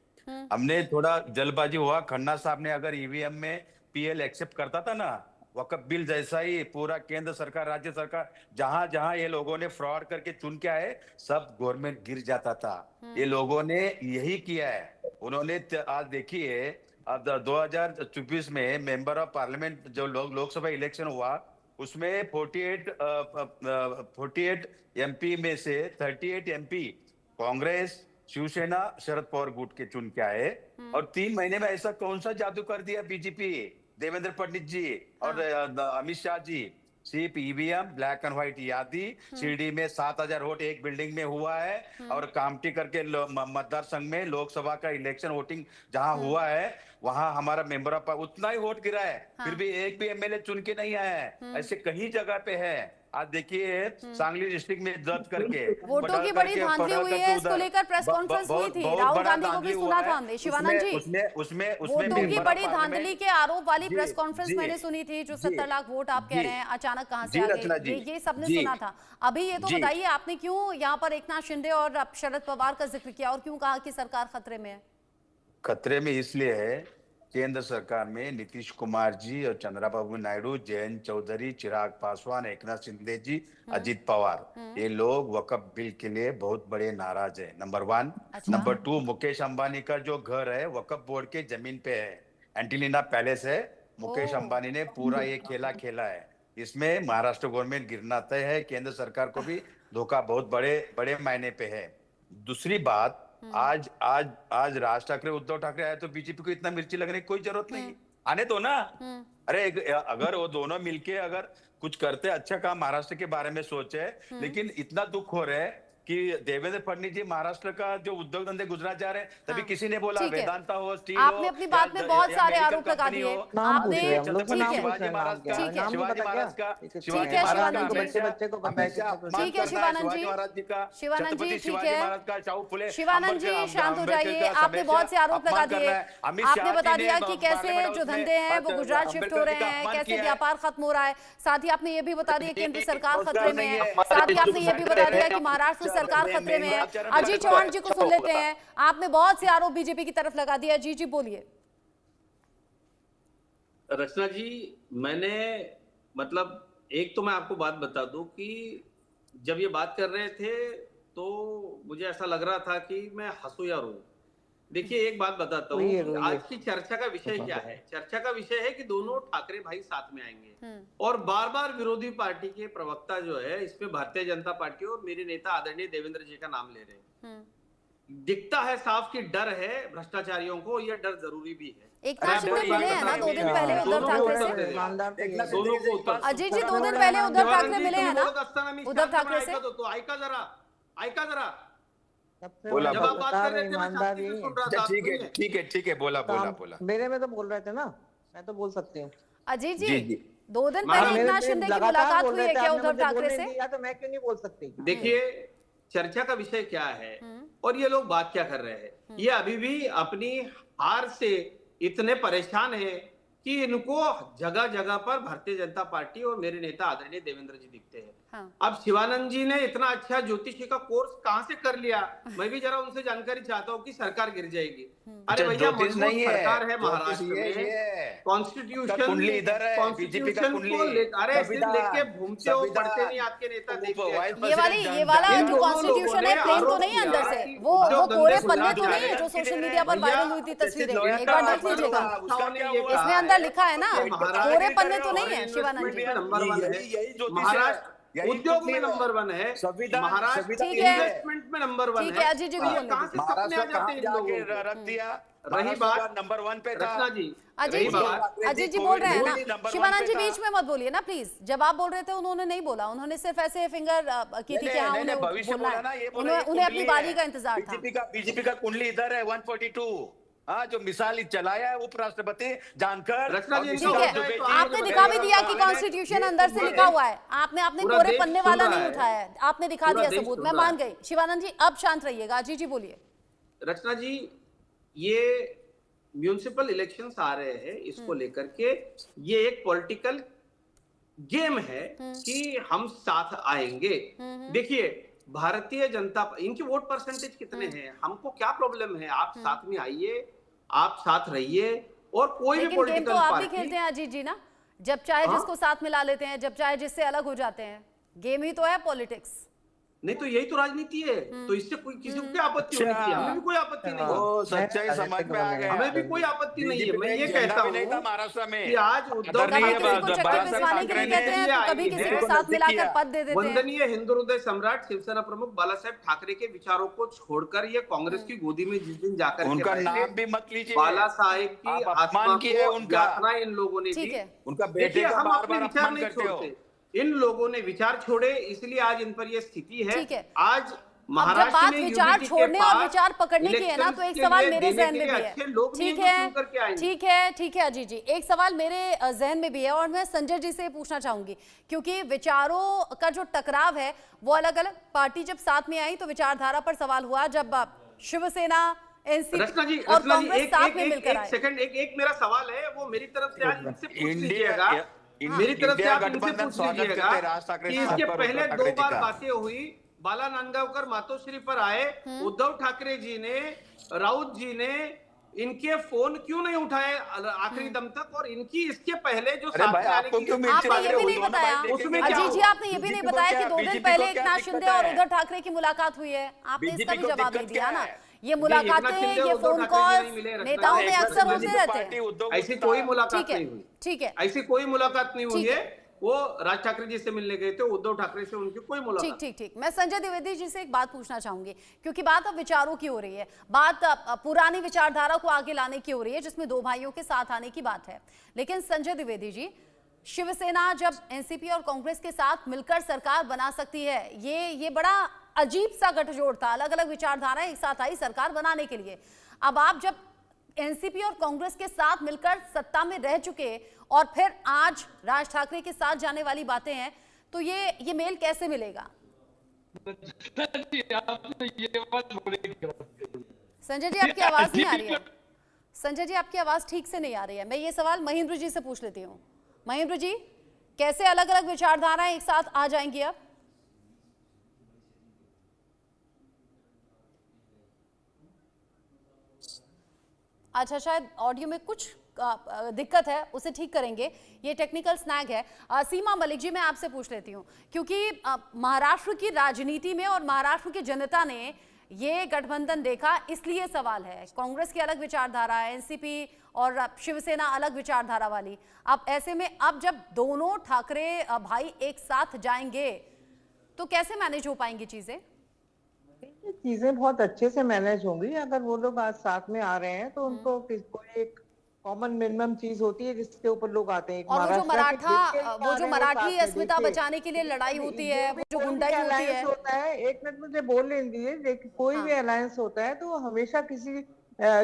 [SPEAKER 10] हमने थोड़ा जल्दबाजी हुआ। खन्ना साहब ने अगर ईवीएम में PL एक्सेप्ट करता था ना, वक्फ बिल जैसा ही पूरा केंद्र सरकार, राज्य सरकार, जहां जहां ये लोगों ने फ्रॉड करके चुन के आए, सब गवर्नमेंट गिर जाता था। ये लोगों ने यही किया है। उन्होंने आज देखिए, अब 2024 में मेंबर ऑफ पार्लियामेंट जो लोकसभा इलेक्शन हुआ उसमें 48 MP में से 38 MP कांग्रेस, शिवसेना, शरद पवार गुट के चुन के आए। और 3 महीने में ऐसा कौन सा जादू कर दिया बीजेपी, देवेंद्र फडणवीस जी और अमित शाह जी? सिर्फ ईवीएम, ब्लैक एंड व्हाइट यादी, शिरडी में 7000 वोट एक बिल्डिंग में हुआ है। और कामठी करके मतदार संघ में लोकसभा का इलेक्शन वोटिंग जहां हुआ है वहां हमारा मेंबर ऑफ उतना ही वोट गिरा है। फिर भी एक भी MLA चुन के नहीं आया है। ऐसे कई जगह पे है। आज देखिए सांगली डिस्ट्रिक्ट में जब्त करके
[SPEAKER 1] वोटों की बड़ी धांधली हुई है। इसको लेकर प्रेस कॉन्फ्रेंस हुई थी, राहुल गांधी को भी सुना था हमने। शिवानंद जी,
[SPEAKER 10] उसमें
[SPEAKER 1] वोटों की बड़ी धांधली के आरोप वाली प्रेस कॉन्फ्रेंस मैंने सुनी थी। जो 70 लाख वोट आप कह रहे हैं अचानक कहां से आ गए, ये सबने सुना था। अभी ये तो बताइए, आपने क्यों यहाँ पर एकनाथ शिंदे और शरद पवार का जिक्र किया और क्यों कहा कि सरकार खतरे में है?
[SPEAKER 10] खतरे में इसलिए है, केंद्र सरकार में नीतीश कुमार जी और चंद्रबाबू नायडू, जयंत चौधरी, चिराग पासवान, एकनाथ शिंदे जी, अजित पवार, ये लोग वक्फ बिल के लिए बहुत बड़े नाराज है। नंबर 1। नंबर 2, मुकेश अंबानी का जो घर है वक्फ बोर्ड के जमीन पे है, एंटिलिना पैलेस है। मुकेश अंबानी ने पूरा ये खेला है। इसमें महाराष्ट्र गवर्नमेंट गिरना तय है। केंद्र सरकार को भी धोखा बहुत बड़े मायने पे है। दूसरी बात, आज राज ठाकरे, उद्धव ठाकरे आए तो बीजेपी को इतना मिर्ची लगने की कोई जरूरत नहीं। आने दो ना। अरे अगर वो दोनों मिलके अगर कुछ करते, अच्छा काम महाराष्ट्र के बारे में सोचे। लेकिन इतना दुख हो रहा है कि देवेंद्र फडणवीस जी महाराष्ट्र का जो उद्योग धंधे गुजरात जा रहे हैं, तभी किसी ने बोला वेदांता हो, स्टील हो।
[SPEAKER 1] आपने अपनी बात में बहुत सारे आरोप लगा दिए। आपने
[SPEAKER 10] शिवाजी महाराज का,
[SPEAKER 1] ठीक है शिवानंद जी, ठीक है शिवानंद जी, शांत हो जाइए। आपने बहुत से आरोप लगा दिए। आपने बता दिया कि कैसे जो धंधे हैं वो गुजरात शिफ्ट हो रहे हैं, कैसे व्यापार खत्म हो रहा है। साथ ही आपने ये भी बता दिया केंद्र सरकार खतरे में है। साथ ही आपने ये भी बता दिया कि महाराष्ट्र सरकार खतरे में है। अजीत चौहान जी को सुन लेते हैं। आपने बहुत से आरोप बीजेपी की तरफ लगा दिया। जी बोलिए।
[SPEAKER 8] रचना जी, मैंने एक तो मैं आपको बात बता दूं कि जब ये बात कर रहे थे तो मुझे ऐसा लग रहा था कि मैं हंसू या रो, देखिए एक बात बताता हूँ, आज की चर्चा का विषय क्या है? चर्चा का विषय है कि दोनों ठाकरे भाई साथ में आएंगे और बार बार विरोधी पार्टी के प्रवक्ता जो है इसमें भारतीय जनता पार्टी और मेरे नेता आदरणीय देवेंद्र जी का नाम ले रहे हैं। दिखता है साफ कि डर है भ्रष्टाचारियों को, यह डर जरूरी भी है।
[SPEAKER 1] एक नाथ शिंदे मिले हैं ना 2 दिन पहले उद्धव ठाकरे से।
[SPEAKER 8] दोनों को
[SPEAKER 1] अजीत जी 2 दिन पहले उद्धव ठाकरे मिले हैं ना उद्धव ठाकरे से।
[SPEAKER 8] तो आयका जरा
[SPEAKER 10] बोला
[SPEAKER 8] जब आप बात कर रहे थे मैं शांति से सुन रहा था।
[SPEAKER 10] ठीक है बोला
[SPEAKER 9] मेरे में तो बोल रहे थे ना, मैं तो बोल सकती हूँ।
[SPEAKER 1] अजीत जी 2 दिन पहले एक नाथ शिंदे की मुलाकात हुई है क्या उद्धव ठाकरे से?
[SPEAKER 9] तो मैं क्यों नहीं बोल सकती?
[SPEAKER 8] देखिए चर्चा का विषय क्या है और ये लोग बात क्या कर रहे हैं। ये अभी भी अपनी हार से इतने परेशान हैं कि इनको जगह जगह पर भारतीय जनता पार्टी और मेरे नेता आदरणीय देवेंद्र जी दिखते हैं। हाँ। अब शिवानंद जी ने इतना अच्छा ज्योतिषी का कोर्स कहां से कर लिया, मैं भी जरा उनसे जानकारी चाहता हूँ कि सरकार गिर जाएगी। अरे भैया मजबूत सरकार है महाराष्ट्र में, कॉन्स्टिट्यूशन को लेके घूमते हो पढ़ते नहीं आपके नेता।
[SPEAKER 1] ये वाला जो कॉन्स्टिट्यूशन है प्लेन तो नहीं है अंदर से, वो कोरे पन्ने तो नहीं है जो सोशल मीडिया पर वायरल हुई थी तस्वीरें, एक बार देख लीजिएगा। इसमें अंदर लिखा है ना, कोरे पन्ने तो नहीं है शिवानंद जी।
[SPEAKER 8] महाराष्ट्र उद्योग में नंबर 1 है, महाराष्ट्र इन्वेस्टमेंट में नंबर 1 है।
[SPEAKER 1] अजीत जी
[SPEAKER 8] कहां से सपने आ जाते हैं इन लोगों को?
[SPEAKER 10] रख दिया,
[SPEAKER 8] रही बात
[SPEAKER 10] नंबर 1 पे था।
[SPEAKER 8] रचना जी,
[SPEAKER 1] अजीत जी बोल रहे हैं ना, शिवानंद जी बीच में मत बोलिए ना प्लीज। जब आप बोल रहे थे उन्होंने नहीं बोला, उन्होंने सिर्फ ऐसे फिंगर की थी कि हाँ उन्हें बोलना है, उन्हें अपनी बारी का इंतजार था।
[SPEAKER 10] बीजेपी का कुंडली इधर है 142। हाँ, जो मिसाल चलाया है उपराष्ट्रपति जानकर।
[SPEAKER 1] ठीक है, आपने दिखा भी दिया कि कॉन्स्टिट्यूशन अंदर से लिखा हुआ है, आपने कोरे पन्ने वाला नहीं उठाया है, आपने दिखा दिया सबूत, मैं मान गई। शिवानंद जी अब शांत रहिएगा। अजीत जी बोलिए।
[SPEAKER 8] रचना जी, ये म्यूनिसिपल इलेक्शंस आ रहे हैं, इसको लेकर के ये एक पॉलिटिकल गेम है कि हम साथ आएंगे। देखिए भारतीय जनता, इनकी वोट परसेंटेज कितने हैं, हमको क्या प्रॉब्लम है? आप साथ में आइए, आप साथ रहिए और कोई भी पॉलिटिकल
[SPEAKER 1] पार्टी। आप भी खेलते हैं अजीत जी ना, जब चाहे जिसको साथ मिला लेते हैं, जब चाहे जिससे अलग हो जाते हैं। गेम ही तो है पॉलिटिक्स।
[SPEAKER 8] नहीं तो यही तो राजनीति है, तो इससे कोई किसी को क्या आपत्ति होनी चाहिए? हमें भी कोई आपत्ति नहीं है,
[SPEAKER 10] सच्चाई समझ में आ गया,
[SPEAKER 8] हमें भी कोई आपत्ति नहीं है। मैं ये कहता हूँ
[SPEAKER 10] महाराष्ट्र में
[SPEAKER 8] कि आज उद्धव वंदनीय हिंदू हृदय सम्राट शिवसेना प्रमुख बाला साहेब ठाकरे के विचारों को छोड़कर ये कांग्रेस की गोदी में जिस दिन जाकर
[SPEAKER 10] उनका नाम भी मत लीजिए,
[SPEAKER 8] बाला साहेब की
[SPEAKER 10] अपमान की है उनका,
[SPEAKER 8] इन लोगों ने दी।
[SPEAKER 10] उनका बेटे का
[SPEAKER 8] हम अपने विचार नहीं छोड़ते, इन लोगों ने विचार छोड़े, इसलिए आज इन पर ये स्थिति है। आज
[SPEAKER 1] महाराष्ट्र में विचार छोड़ने और विचार पकड़ने की है ना, तो एक सवाल मेरे जहन में भी है। ठीक है अजीत जी, एक सवाल मेरे जहन में भी है और मैं संजय जी से पूछना चाहूंगी, क्योंकि विचारों का जो टकराव है वो अलग अलग पार्टी जब साथ में आई तो विचारधारा पर सवाल हुआ, जब शिवसेना एनसीपी और कांग्रेस साथ में मिलकर आए।
[SPEAKER 8] एक मेरा सवाल है, वो मेरी तरफ से आज इनसे पूछ लीजिएगा, मेरी तरफ से आप इनसे पूछ लीजिएगा कि इसके पहले 2 बार बातें हुई, बाला नांदगांवकर मातोश्री पर आए, उद्धव ठाकरे जी ने, राउत जी ने इनके फोन क्यों नहीं उठाए आखिरी दम तक, और इनकी इसके पहले जो
[SPEAKER 1] आपने ये भी नहीं बताया अजीत जी, आपने ये भी नहीं बताया कि 2 दिन पहले एक नाथ शिंदे और उद्धव ठाकरे की मुलाकात हुई है, आपने इसका भी जवाब नहीं दिया ना। ये मुलाकातें, ये फोन कॉल नेताओं में अक्सर होते रहते हैं,
[SPEAKER 8] ऐसी कोई मुलाकात नहीं हुई।
[SPEAKER 1] ठीक है,
[SPEAKER 8] ऐसी कोई मुलाकात नहीं हुई है। वो राज ठाकरे जी से मिलने गए थे, उद्धव ठाकरे से उनकी कोई मुलाकात।
[SPEAKER 1] ठीक। मैं संजय द्विवेदी जी से एक बात पूछना चाहूंगी, क्योंकि बात अब विचारों की हो रही है, बात पुरानी विचारधारा को आगे लाने की हो रही है, जिसमें 2 भाइयों के साथ आने की बात है। लेकिन संजय द्विवेदी जी, शिवसेना जब एनसीपी और कांग्रेस के साथ मिलकर सरकार बना सकती है, ये बड़ा अजीब सा गठजोड़ था, अलग अलग विचारधाराएं एक साथ आई सरकार बनाने के लिए। अब आप जब एनसीपी और कांग्रेस के साथ मिलकर सत्ता में रह चुके और फिर आज राज ठाकरे के साथ जाने वाली बातें हैं, तो ये मेल कैसे मिलेगा? संजय जी आपकी आवाज नहीं आ रही है, संजय जी आपकी आवाज ठीक से नहीं आ रही है। मैं ये सवाल महेंद्र जी से पूछ लेती हूँ। महेंद्र जी, कैसे अलग अलग विचारधाराएं एक साथ आ जाएंगी अब? अच्छा, शायद ऑडियो में कुछ दिक्कत है, उसे ठीक करेंगे, ये टेक्निकल स्नैग है। सीमा मलिक जी, मैं आपसे पूछ लेती हूँ, क्योंकि महाराष्ट्र की राजनीति में और महाराष्ट्र की जनता ने ये गठबंधन देखा, इसलिए सवाल है। कांग्रेस की अलग विचारधारा है, एनसीपी और शिवसेना अलग विचारधारा वाली। अब ऐसे में अब जब दोनों ठाकरे भाई एक साथ जाएंगे तो कैसे मैनेज हो पाएंगी चीजें?
[SPEAKER 9] चीजें बहुत अच्छे से मैनेज होंगी। अगर वो लोग आज साथ में आ रहे हैं तो उनको कोई एक कॉमन मिनिमम चीज होती है जिसके ऊपर लोग आते हैं।
[SPEAKER 1] और वो जो मराठी अस्मिता बचाने के लिए लड़ाई होती है, वो जो गुंडाई होती है,
[SPEAKER 9] होता है। एक मिनट मुझे बोलने दीजिए। देखिए कोई भी अलायंस होता है तो वो हमेशा किसी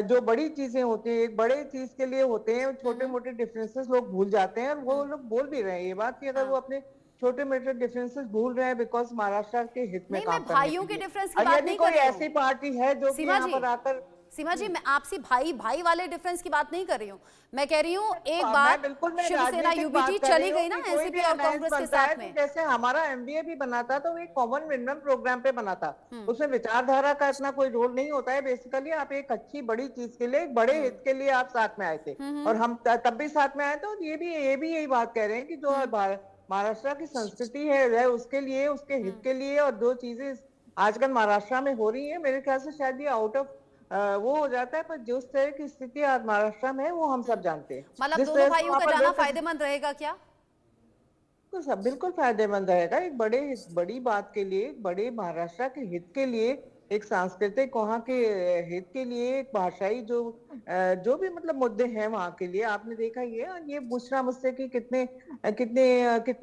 [SPEAKER 9] जो बड़ी चीजें होती है, एक बड़े चीज के लिए होते हैं। छोटे मोटे डिफरेंसेस लोग भूल जाते हैं, और वो लोग बोल भी रहे हैं ये बात कि अगर वो अपने छोटे मोटे डिफरेंसेस भूल रहे हैं बिकॉज महाराष्ट्र के हित में काम कर रहे हैं।
[SPEAKER 1] भाइयों के डिफरेंस की बात नहीं कर रही हूं।
[SPEAKER 9] ऐसी पार्टी है जो कि यहाँ पर आकर,
[SPEAKER 1] सीमा जी, मैं आपसे भाई वाले डिफरेंस की बात नहीं कर रही हूँ। मैं कह रही हूँ एक बार शिवसेना यूबीटी चली गई ना एनसीपी और कांग्रेस के साथ में।
[SPEAKER 9] जैसे हमारा एमबीए भी बना था तो एक कॉमन मिनिमम प्रोग्राम पे बना था। उसमें विचारधारा का इतना कोई रोल नहीं होता है। बेसिकली आप एक अच्छी बड़ी चीज के लिए, एक बड़े हित के लिए आप साथ में आए थे, और हम तब भी साथ में आए थे। और ये भी यही बात कह रहे हैं कि जो महाराष्ट्र की संस्कृति है उसके लिए, उसके हित के लिए, और जो चीजें आजकल महाराष्ट्र में हो रही है, मेरे ख्याल से शायद ये आउट ऑफ वो हो जाता है। पर जिस तरह की स्थिति आज महाराष्ट्र में है वो हम सब जानते हैं।
[SPEAKER 1] मतलब दोनों भाइयों का जाना फायदेमंद रहेगा क्या?
[SPEAKER 9] तो सब बिल्कुल फायदेमंद रहेगा। एक बड़ी बात के लिए, बड़े महाराष्ट्र के हित के लिए, एक सांस्कृतिक वहाँ के हित के लिए, एक भाषाई जो भी मतलब मुद्दे हैं वहाँ के लिए। आपने देखा ये पूछना मुझसे कि कितने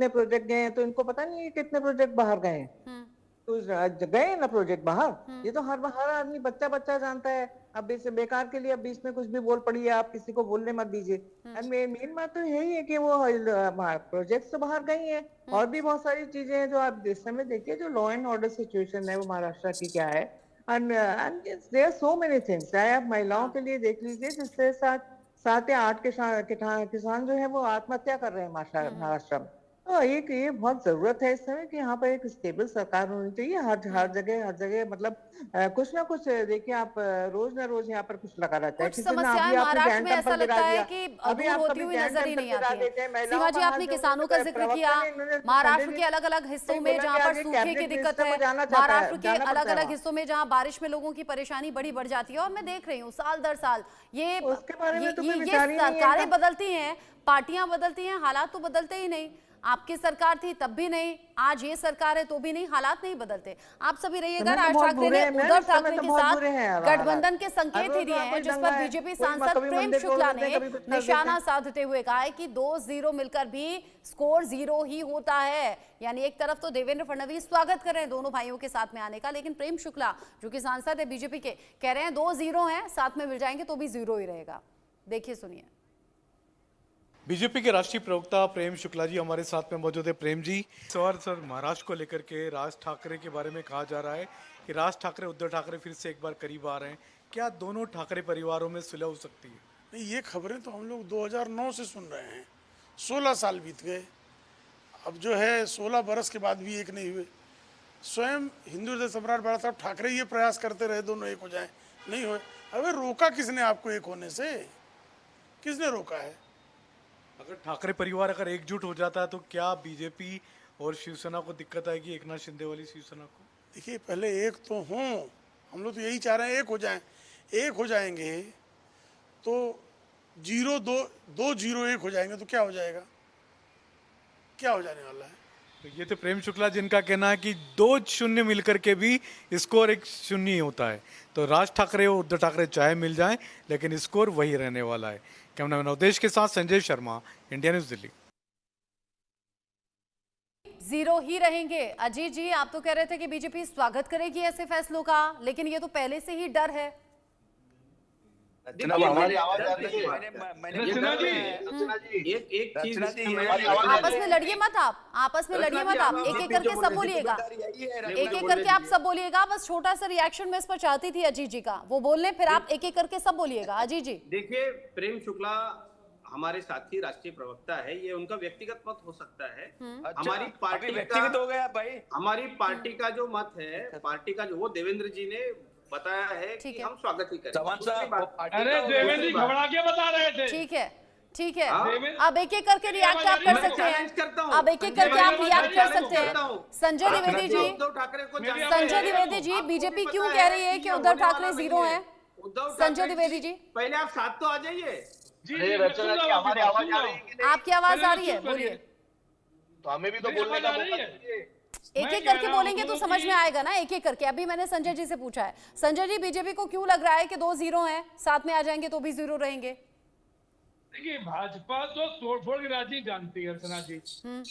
[SPEAKER 9] प्रोजेक्ट गए हैं, तो इनको पता नहीं है कितने प्रोजेक्ट बाहर गए हैं। तो गए ना प्रोजेक्ट बाहर, ये तो हर आदमी बच्चा जानता है। अब इसे बेकार के लिए अब बीच में कुछ भी बोल पड़ी है, आप किसी को बोलने मत दीजिए। मेन बात तो यही है कि वो प्रोजेक्ट तो बाहर गई हैं, और भी बहुत सारी चीजें हैं जो आप इस समय देखिए। जो लॉ एंड ऑर्डर सिचुएशन है वो महाराष्ट्र की क्या है, and there are so many things. चाहे आप महिलाओं के लिए देख लीजिए, जिससे 7 या 8 किसान जो है वो आत्महत्या कर रहे हैं महाराष्ट्र में। तो ये बहुत जरूरत है इस समय कि यहाँ पर एक स्टेबल सरकार होनी चाहिए। हर जगह मतलब कुछ ना कुछ देखिए, आप रोज ना रोज यहाँ पर कुछ लगा रहता है।
[SPEAKER 1] कुछ समस्याएं महाराष्ट्र में ऐसा लगता है कि दूर होती हुई नजर ही नहीं आती है। सीमा जी, आपने किसानों का जिक्र किया। महाराष्ट्र के अलग अलग हिस्सों में जहाँ पर सूखे की दिक्कत है, महाराष्ट्र के अलग अलग हिस्सों में जहाँ बारिश में लोगों की परेशानी बढ़ जाती है। और मैं देख रही हूँ साल दर साल ये सरकारें बदलती हैं, पार्टियां बदलती हैं, हालात तो बदलते ही नहीं। आपकी सरकार थी तब भी नहीं, आज ये सरकार है तो भी नहीं, हालात नहीं बदलते। आप सभी रहिएगा। राज ठाकरे ने उद्धव ठाकरे के साथ गठबंधन के संकेत ही दिए हैं, जिस पर बीजेपी सांसद प्रेम शुक्ला ने निशाना साधते हुए कहा है कि 2-0 मिलकर भी स्कोर 0 ही होता है। यानी एक तरफ तो देवेंद्र फडणवीस स्वागत कर रहे हैं दोनों भाइयों के साथ में आने का, लेकिन प्रेम शुक्ला जो कि सांसद है बीजेपी के, कह रहे हैं 2-0 है, साथ में मिल जाएंगे तो भी 0 ही रहेगा। देखिए, सुनिए।
[SPEAKER 12] बीजेपी के राष्ट्रीय प्रवक्ता प्रेम शुक्ला जी हमारे साथ में मौजूद है। प्रेम जी, सर महाराष्ट्र को लेकर के राज ठाकरे के बारे में कहा जा रहा है कि राज ठाकरे उद्धव ठाकरे फिर से एक बार करीब आ रहे हैं। क्या दोनों ठाकरे परिवारों में सुलह हो सकती है?
[SPEAKER 13] नहीं, ये खबरें तो हम लोग 2009 से सुन रहे हैं। 16 साल बीत गए, अब जो है 16 बरस के बाद भी एक नहीं हुए। स्वयं हिंदू हृदय सम्राट बाला साहब ठाकरे ये प्रयास करते रहे दोनों एक हो जाएं, नहीं हुए। अबे रोका किसने आपको एक होने से? किसने रोका है?
[SPEAKER 12] अगर ठाकरे परिवार अगर एकजुट हो जाता है तो क्या बीजेपी और शिवसेना को दिक्कत आएगी, एकनाथ शिंदे वाली शिवसेना को?
[SPEAKER 13] देखिए, पहले एक तो हों, हम लोग तो यही चाह रहे हैं एक हो जाएं। एक हो जाएंगे तो 2-0 1 हो जाएंगे तो क्या हो जाएगा? क्या हो जाने वाला है?
[SPEAKER 12] तो ये तो प्रेम शुक्ला जिनका कहना है कि 2-0 मिलकर के भी स्कोर 1-0 ही होता है। तो राज ठाकरे और उद्धव ठाकरे चाहे मिल जाएं, लेकिन स्कोर वही रहने वाला है। कैमरामैन अवधेश के साथ संजय शर्मा, इंडिया न्यूज दिल्ली।
[SPEAKER 1] 0 ही रहेंगे। अजीत जी, आप तो कह रहे थे कि बीजेपी स्वागत करेगी ऐसे फैसलों का, लेकिन ये तो पहले से ही डर है।
[SPEAKER 7] हमारी आवाज आ रही है।
[SPEAKER 8] एक चीज
[SPEAKER 1] आपस में लड़िए मत आप एक एक करके सब बोलिएगा, एक एक करके आप सब बोलिएगा। बस छोटा सा रिएक्शन मैं इस पर चाहती थी अजीत जी का, वो बोल लें, फिर आप एक एक करके सब बोलिएगा। अजीत जी
[SPEAKER 8] देखिए, प्रेम शुक्ला हमारे साथी राष्ट्रीय प्रवक्ता है, ये उनका व्यक्तिगत मत हो सकता है। हमारी पार्टी
[SPEAKER 10] व्यक्तिगत हो गया भाई।
[SPEAKER 8] हमारी पार्टी का जो मत है, पार्टी का जो वो देवेंद्र जी ने बताया है कि हम स्वागत ही करें।
[SPEAKER 6] अरे देवेंद्र जी घबरा के बता रहे थे।
[SPEAKER 1] ठीक है, ठीक है,
[SPEAKER 8] हाँ?
[SPEAKER 1] अब एक एक करके रिएक्ट आप कर सकते हैं। अब एक एक करके आप रिएक्ट कर सकते हैं। संजय द्विवेदी जी,
[SPEAKER 8] उद्धव ठाकरे को
[SPEAKER 1] संजय द्विवेदी जी, बीजेपी क्यों कह रही है कि उद्धव ठाकरे जीरो है? संजय द्विवेदी जी,
[SPEAKER 8] पहले आप साथ तो आ जाइए।
[SPEAKER 7] हमारी आवाज आ रही है कि नहीं?
[SPEAKER 1] आपकी आवाज आ रही है, बोलिए।
[SPEAKER 7] तो हमें भी तो बोलने का मौका दीजिए।
[SPEAKER 1] एक एक करके बोलेंगे तो समझ में आएगा ना, एक एक करके। अभी मैंने संजय जी से पूछा है, संजय जी बीजेपी को क्यों लग रहा है कि 2 जीरो हैं, साथ में आ जाएंगे तो भी जीरो रहेंगे?
[SPEAKER 6] देखिए, भाजपा तो तोड़फोड़ की राजनीति जानती है अर्चना जी,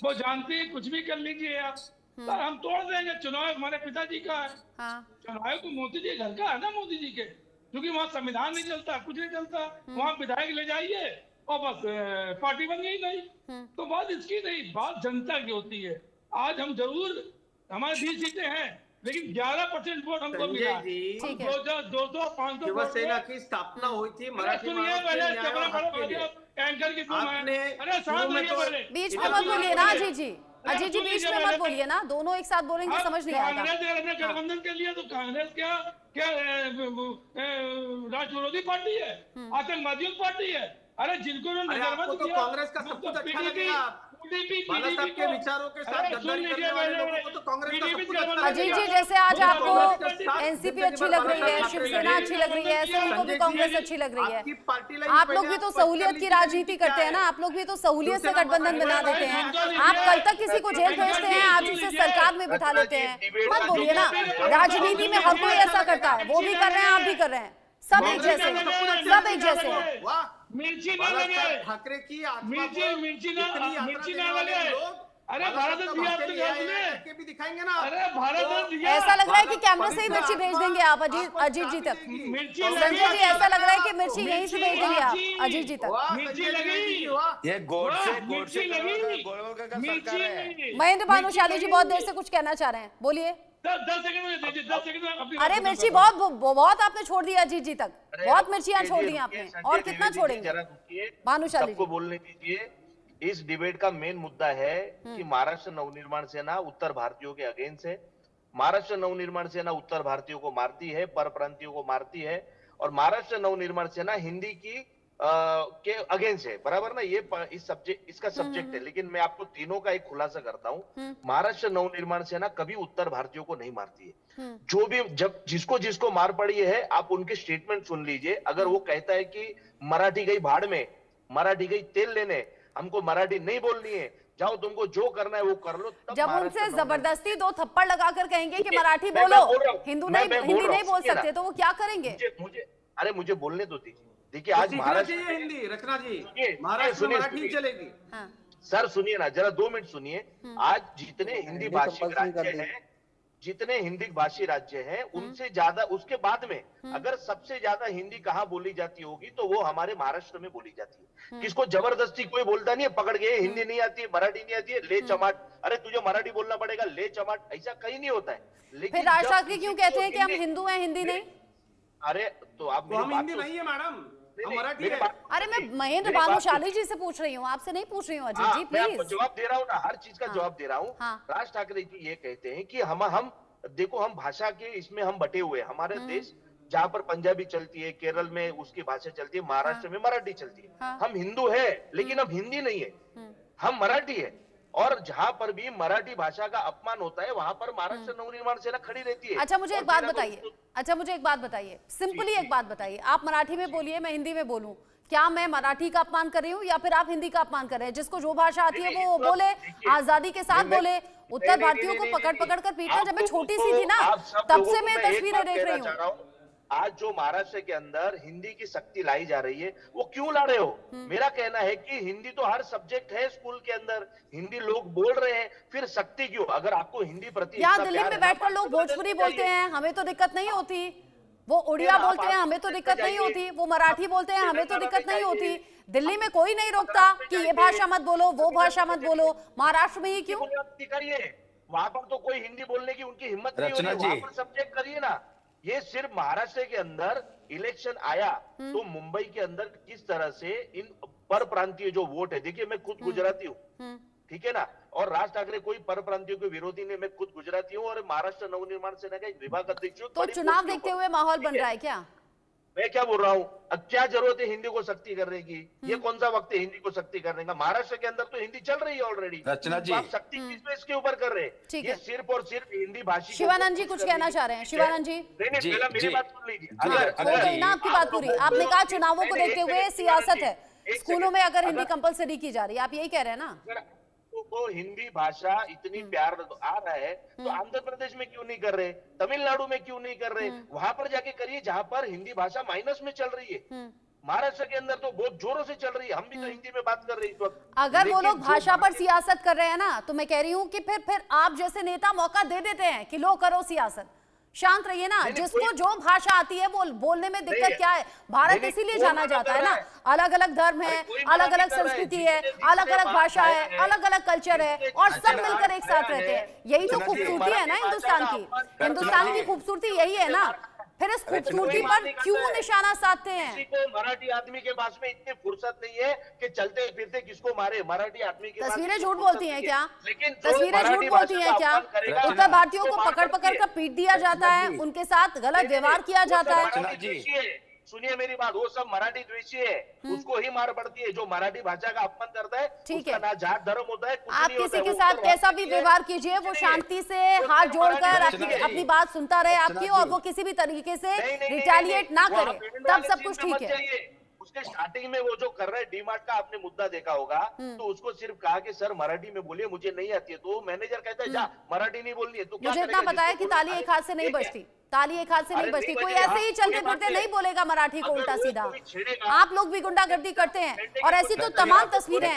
[SPEAKER 6] वो जानती है कुछ भी कर लीजिए आप, पर हम तोड़ देंगे। चुनाव हमारे पिताजी का है, चुनाव तो मोदी जी घर का है ना, मोदी जी के, क्योंकि वहाँ संविधान नहीं चलता, कुछ नहीं चलता, वहाँ विधायक ले जाइए और बस पार्टी बन गई। नहीं तो बात इसकी नहीं, बात जनता की होती है। आज हम जरूर, हमारे 20 सीटें हैं, लेकिन 11% वोट हमको मिला। 200-500
[SPEAKER 8] शिवसेना की स्थापना हुई थी, मराठी
[SPEAKER 6] एंकर की
[SPEAKER 1] बीच में मत बोलिए ना अजीत जी, अजीत जी बीच में मत बोलिए ना, दोनों एक साथ बोलेंगे समझ नहीं आएगा।
[SPEAKER 6] कांग्रेस ने गठबंधन के लिए, तो कांग्रेस क्या राष्ट्र विरोधी पार्टी है, आतंकवादियों की पार्टी है। अरे जिनको
[SPEAKER 8] तो कांग्रेस का सब कुछ अच्छा लगेगा, बाला साहब के विचारों के साथ गद्दारी करने वाले लोगों को तो कांग्रेस का सब कुछ अच्छा लगेगा।
[SPEAKER 1] अजीत जी, जैसे आज आपको एनसीपी अच्छी लग रही है, शिवसेना अच्छी लग रही है, ऐसे उनको भी कांग्रेस अच्छी लग रही है। आप लोग भी तो सहूलियत की राजनीति करते हैं ना, आप लोग भी तो सहूलियत से गठबंधन बना देते हैं। आप कल तक किसी को जेल भेजते हैं, आज उसे सरकार में बिठा लेते हैं। मत बोलिए ना, राजनीति में हर कोई ऐसा करता है, वो भी कर रहे हैं, आप भी कर रहे हैं, सब एक जैसे, सब एक जैसे।
[SPEAKER 6] मिर्ची ना लगे,
[SPEAKER 8] ठाकरे की
[SPEAKER 6] मिर्ची ना लगे। अरे भारत भी दिखाएंगे ना, अरे भारत
[SPEAKER 1] ऐसा लग रहा है कि कैमरे से ही मिर्ची भेज देंगे आप अजीत जी तक। संजय जी, ऐसा लग रहा है कि मिर्ची यहीं से भेज देंगे आप अजीत जी तक।
[SPEAKER 6] मिर्ची लगी,
[SPEAKER 10] ये
[SPEAKER 1] महेंद्र भानुशाली जी बहुत देर से कुछ कहना चाह रहे हैं, बोलिए।
[SPEAKER 6] 10 सेकंड।
[SPEAKER 1] अरे मिर्ची बहुत आपने छोड़ दिया अजीत जी तक, बहुत मिर्चियां छोड़ दी आपने, और कितना छोड़ेंगे? भानुशाली
[SPEAKER 7] सबको बोलने दीजिए। इस डिबेट का मेन मुद्दा है कि महाराष्ट्र नवनिर्माण सेना उत्तर भारतीयों के अगेंस्ट है। महाराष्ट्र नवनिर्माण सेना उत्तर भारतीयों को मारती है, पर प्रांतियों को मारती है, और महाराष्ट्र नवनिर्माण सेना हिंदी की के अगेंस्ट है, बराबर ना? ये इसका सब्जेक्ट है। लेकिन मैं आपको तीनों का एक खुलासा करता हूँ, महाराष्ट्र नवनिर्माण सेना कभी उत्तर भारतीयों को नहीं मारती है। जो भी जब जिसको मार पड़ी है, आप उनके स्टेटमेंट सुन लीजिए। अगर वो कहता है कि मराठी गई भाड़ में, मराठी गई तेल लेने, हमको मराठी नहीं बोलनी है, जाओ तुमको जो करना है वो कर लो।
[SPEAKER 1] जब उनसे जबरदस्ती 2 थप्पड़ लगाकर कहेंगे कि मराठी बोलो, हिंदी नहीं बोल सकते, तो वो क्या करेंगे?
[SPEAKER 7] मुझे बोलने तो दीजिए। देखिए, आज महाराष्ट्र
[SPEAKER 8] हिंदी, रचना जी, महाराष्ट्र में मराठी चलेगी।
[SPEAKER 7] सर सुनिए ना, जरा 2 मिनट सुनिए। आज जितने हिंदी भाषी राज्य हैं, जितने हिंदी भाषी राज्य हैं, उनसे ज्यादा, उसके बाद में अगर सबसे ज्यादा हिंदी कहाँ बोली जाती होगी तो वो हमारे महाराष्ट्र में बोली जाती है। किसको जबरदस्ती कोई बोलता नहीं है, पकड़ के हिंदी नहीं आती है, मराठी नहीं आती है, ले चमाट, अरे तुझे मराठी बोलना पड़ेगा, ले चमाट, ऐसा कहीं नहीं होता है।
[SPEAKER 1] लेकिन राज ठाकरे क्यों कहते हैं कि हम हिंदू हैं, हिंदी नहीं?
[SPEAKER 7] अरे तो आप
[SPEAKER 8] हम हिंदी नहीं है मैडम, मराठी है।
[SPEAKER 1] अरे मैं महेंद्र भानुशाली जी से पूछ रही हूँ, आपसे नहीं पूछ रही हूँ अजीत जी,
[SPEAKER 7] मैं आपको
[SPEAKER 1] प्लीज।
[SPEAKER 7] जवाब दे रहा हूँ ना, हर चीज का जवाब दे रहा हूँ। राज ठाकरे जी ये कहते हैं कि हम देखो, हम भाषा के इसमें हम बटे हुए हैं। हमारे देश जहाँ पर पंजाबी चलती है, केरल में उसकी भाषा चलती है, महाराष्ट्र में मराठी चलती है। हम हिंदू है, लेकिन हम हिंदी नहीं है, हम मराठी है। और जहाँ पर भी मराठी भाषा का अपमान होता है, वहां पर महाराष्ट्र नवनिर्माण सेना खड़ी रहती है।
[SPEAKER 1] अच्छा मुझे एक बात बताइए, सिंपली एक बात बताइए, आप मराठी में बोलिए, मैं हिंदी में बोलूं, क्या मैं मराठी का अपमान कर रही हूँ या फिर आप हिंदी का अपमान कर रहे हैं? जिसको जो भाषा आती है वो बोले, आजादी के साथ बोले। उत्तर भारतीयों को पकड़ कर पीटना, जब मैं छोटी सी थी ना, तब से मैं तस्वीरें देख रही हूँ।
[SPEAKER 7] आज जो महाराष्ट्र के अंदर हिंदी की शक्ति लाई जा रही है, वो क्यों ला रहे हो? मेरा कहना है कि हिंदी तो हर सब्जेक्ट है स्कूल के अंदर, हिंदी लोग बोल रहे हैं, फिर शक्ति क्यों? अगर आपको हिंदी प्रति
[SPEAKER 1] यहाँ दिल्ली में बैठकर लोग भोजपुरी बोलते हैं, हमें तो दिक्कत नहीं होती। वो उड़िया बोलते हैं, हमें तो दिक्कत नहीं होती। वो मराठी बोलते हैं, हमें तो दिक्कत नहीं होती। दिल्ली में कोई नहीं रोकता कि ये भाषा मत बोलो, वो भाषा मत बोलो। महाराष्ट्र में ही क्यों?
[SPEAKER 7] वहां पर तो कोई हिंदी बोलने की उनकी हिम्मत नहीं होती, वहां पर सब्जेक्ट करिए ना। ये सिर्फ महाराष्ट्र के अंदर इलेक्शन आया तो मुंबई के अंदर किस तरह से इन पर प्रांतीय जो वोट है, देखिए मैं खुद गुजराती हूँ, ठीक है ना, और राज ठाकरे कोई पर प्रांतियों के विरोधी नहीं, मैं खुद गुजराती हूँ और महाराष्ट्र नवनिर्माण सेना का एक विभाग अध्यक्ष हूँ।
[SPEAKER 1] तो चुनाव देखते हुए माहौल बन रहा है क्या?
[SPEAKER 7] मैं क्या बोल रहा हूँ, अब क्या जरूरत है हिंदी को सख्ती करने की? ये कौन सा वक्त है हिंदी को सख्ती करने का? महाराष्ट्र के अंदर तो हिंदी चल रही है ऑलरेडी।
[SPEAKER 10] रचना जी,
[SPEAKER 7] आप सख्ती किस पे इसके ऊपर कर रहे हैं? ये सिर्फ और सिर्फ हिंदी भाषी।
[SPEAKER 1] शिवानंद जी कुछ कहना चाह रहे हैं। शिवानंद जी,
[SPEAKER 7] नहीं, पहला मेरी बात सुन लीजिए।
[SPEAKER 1] हो गई ना आपकी बात पूरी। आपने कहा चुनावों को देखते हुए सियासत है, स्कूलों में अगर हिंदी कंपलसरी की जा रही है, आप यही कह रहे हैं ना?
[SPEAKER 7] तो हिंदी भाषा इतनी प्यार आ रहा है तो आंध्र प्रदेश में क्यों नहीं कर रहे, तमिलनाडु में क्यों नहीं कर रहे? वहां पर जाके करिए जहां पर हिंदी भाषा माइनस में चल रही है। महाराष्ट्र के अंदर तो बहुत जोरों से चल रही है, हम भी तो हिंदी में बात कर रहे हैं इस वक्त।
[SPEAKER 1] अगर वो लोग भाषा पर सियासत कर रहे हैं ना, तो मैं कह रही हूँ कि फिर आप जैसे नेता मौका दे देते हैं कि लो करो सियासत, शांत रहिए ना। जिसको जो भाषा आती है वो बोलने में दिक्कत क्या है? भारत इसीलिए जाना जाता है ना, अलग अलग धर्म है, अलग अलग संस्कृति है, अलग अलग भाषा है, अलग अलग कल्चर है, और सब मिलकर एक साथ रहते हैं। यही तो खूबसूरती है ना हिंदुस्तान की। हिंदुस्तान की खूबसूरती यही है ना। फिर इस खूबसूरती पर क्यों निशाना साधते हैं?
[SPEAKER 7] किसी को मराठी आदमी के पास में इतनी फुर्सत नहीं है कि चलते फिरते किसको मारे। मराठी आदमी के
[SPEAKER 1] तस्वीरें झूठ बोलती हैं क्या? तस्वीरें झूठ बोलती हैं क्या? उत्तर भारतीयों को पकड़ कर पीट दिया जाता है, उनके साथ गलत व्यवहार किया जाता है।
[SPEAKER 7] सुनिए मेरी बात, वो सब मराठी द्वेषी है, उसको ही मार पड़ती है जो मराठी भाषा का अपमान करता है।
[SPEAKER 1] ठीक
[SPEAKER 7] है ना, जात धर्म होता है,
[SPEAKER 1] आप किसी के साथ कैसा भी व्यवहार कीजिए, वो शांति से हाथ जोड़कर अपनी बात सुनता रहे आपकी, और वो किसी भी तरीके से रिटेलिएट ना करे, तब सब कुछ ठीक है।
[SPEAKER 7] उसके स्टार्टिंग में वो जो कर रहे हैं डीमार्ट का आपने मुद्दा देखा होगा, तो उसको सिर्फ कहा कि सर मराठी में बोलिए, मुझे नहीं आती है, तो मैनेजर कहता है जा मराठी नहीं बोलनी है तो
[SPEAKER 1] मुझे इतना पता है कि ताली एक हाथ से नहीं बजती, ताली एक हाथ से नहीं बजती। कोई ऐसे ही चलते फिरते नहीं बोलेगा मराठी को उल्टा सीधा। आप लोग भी गुंडागर्दी करते हैं, और ऐसी तो तमाम तस्वीरें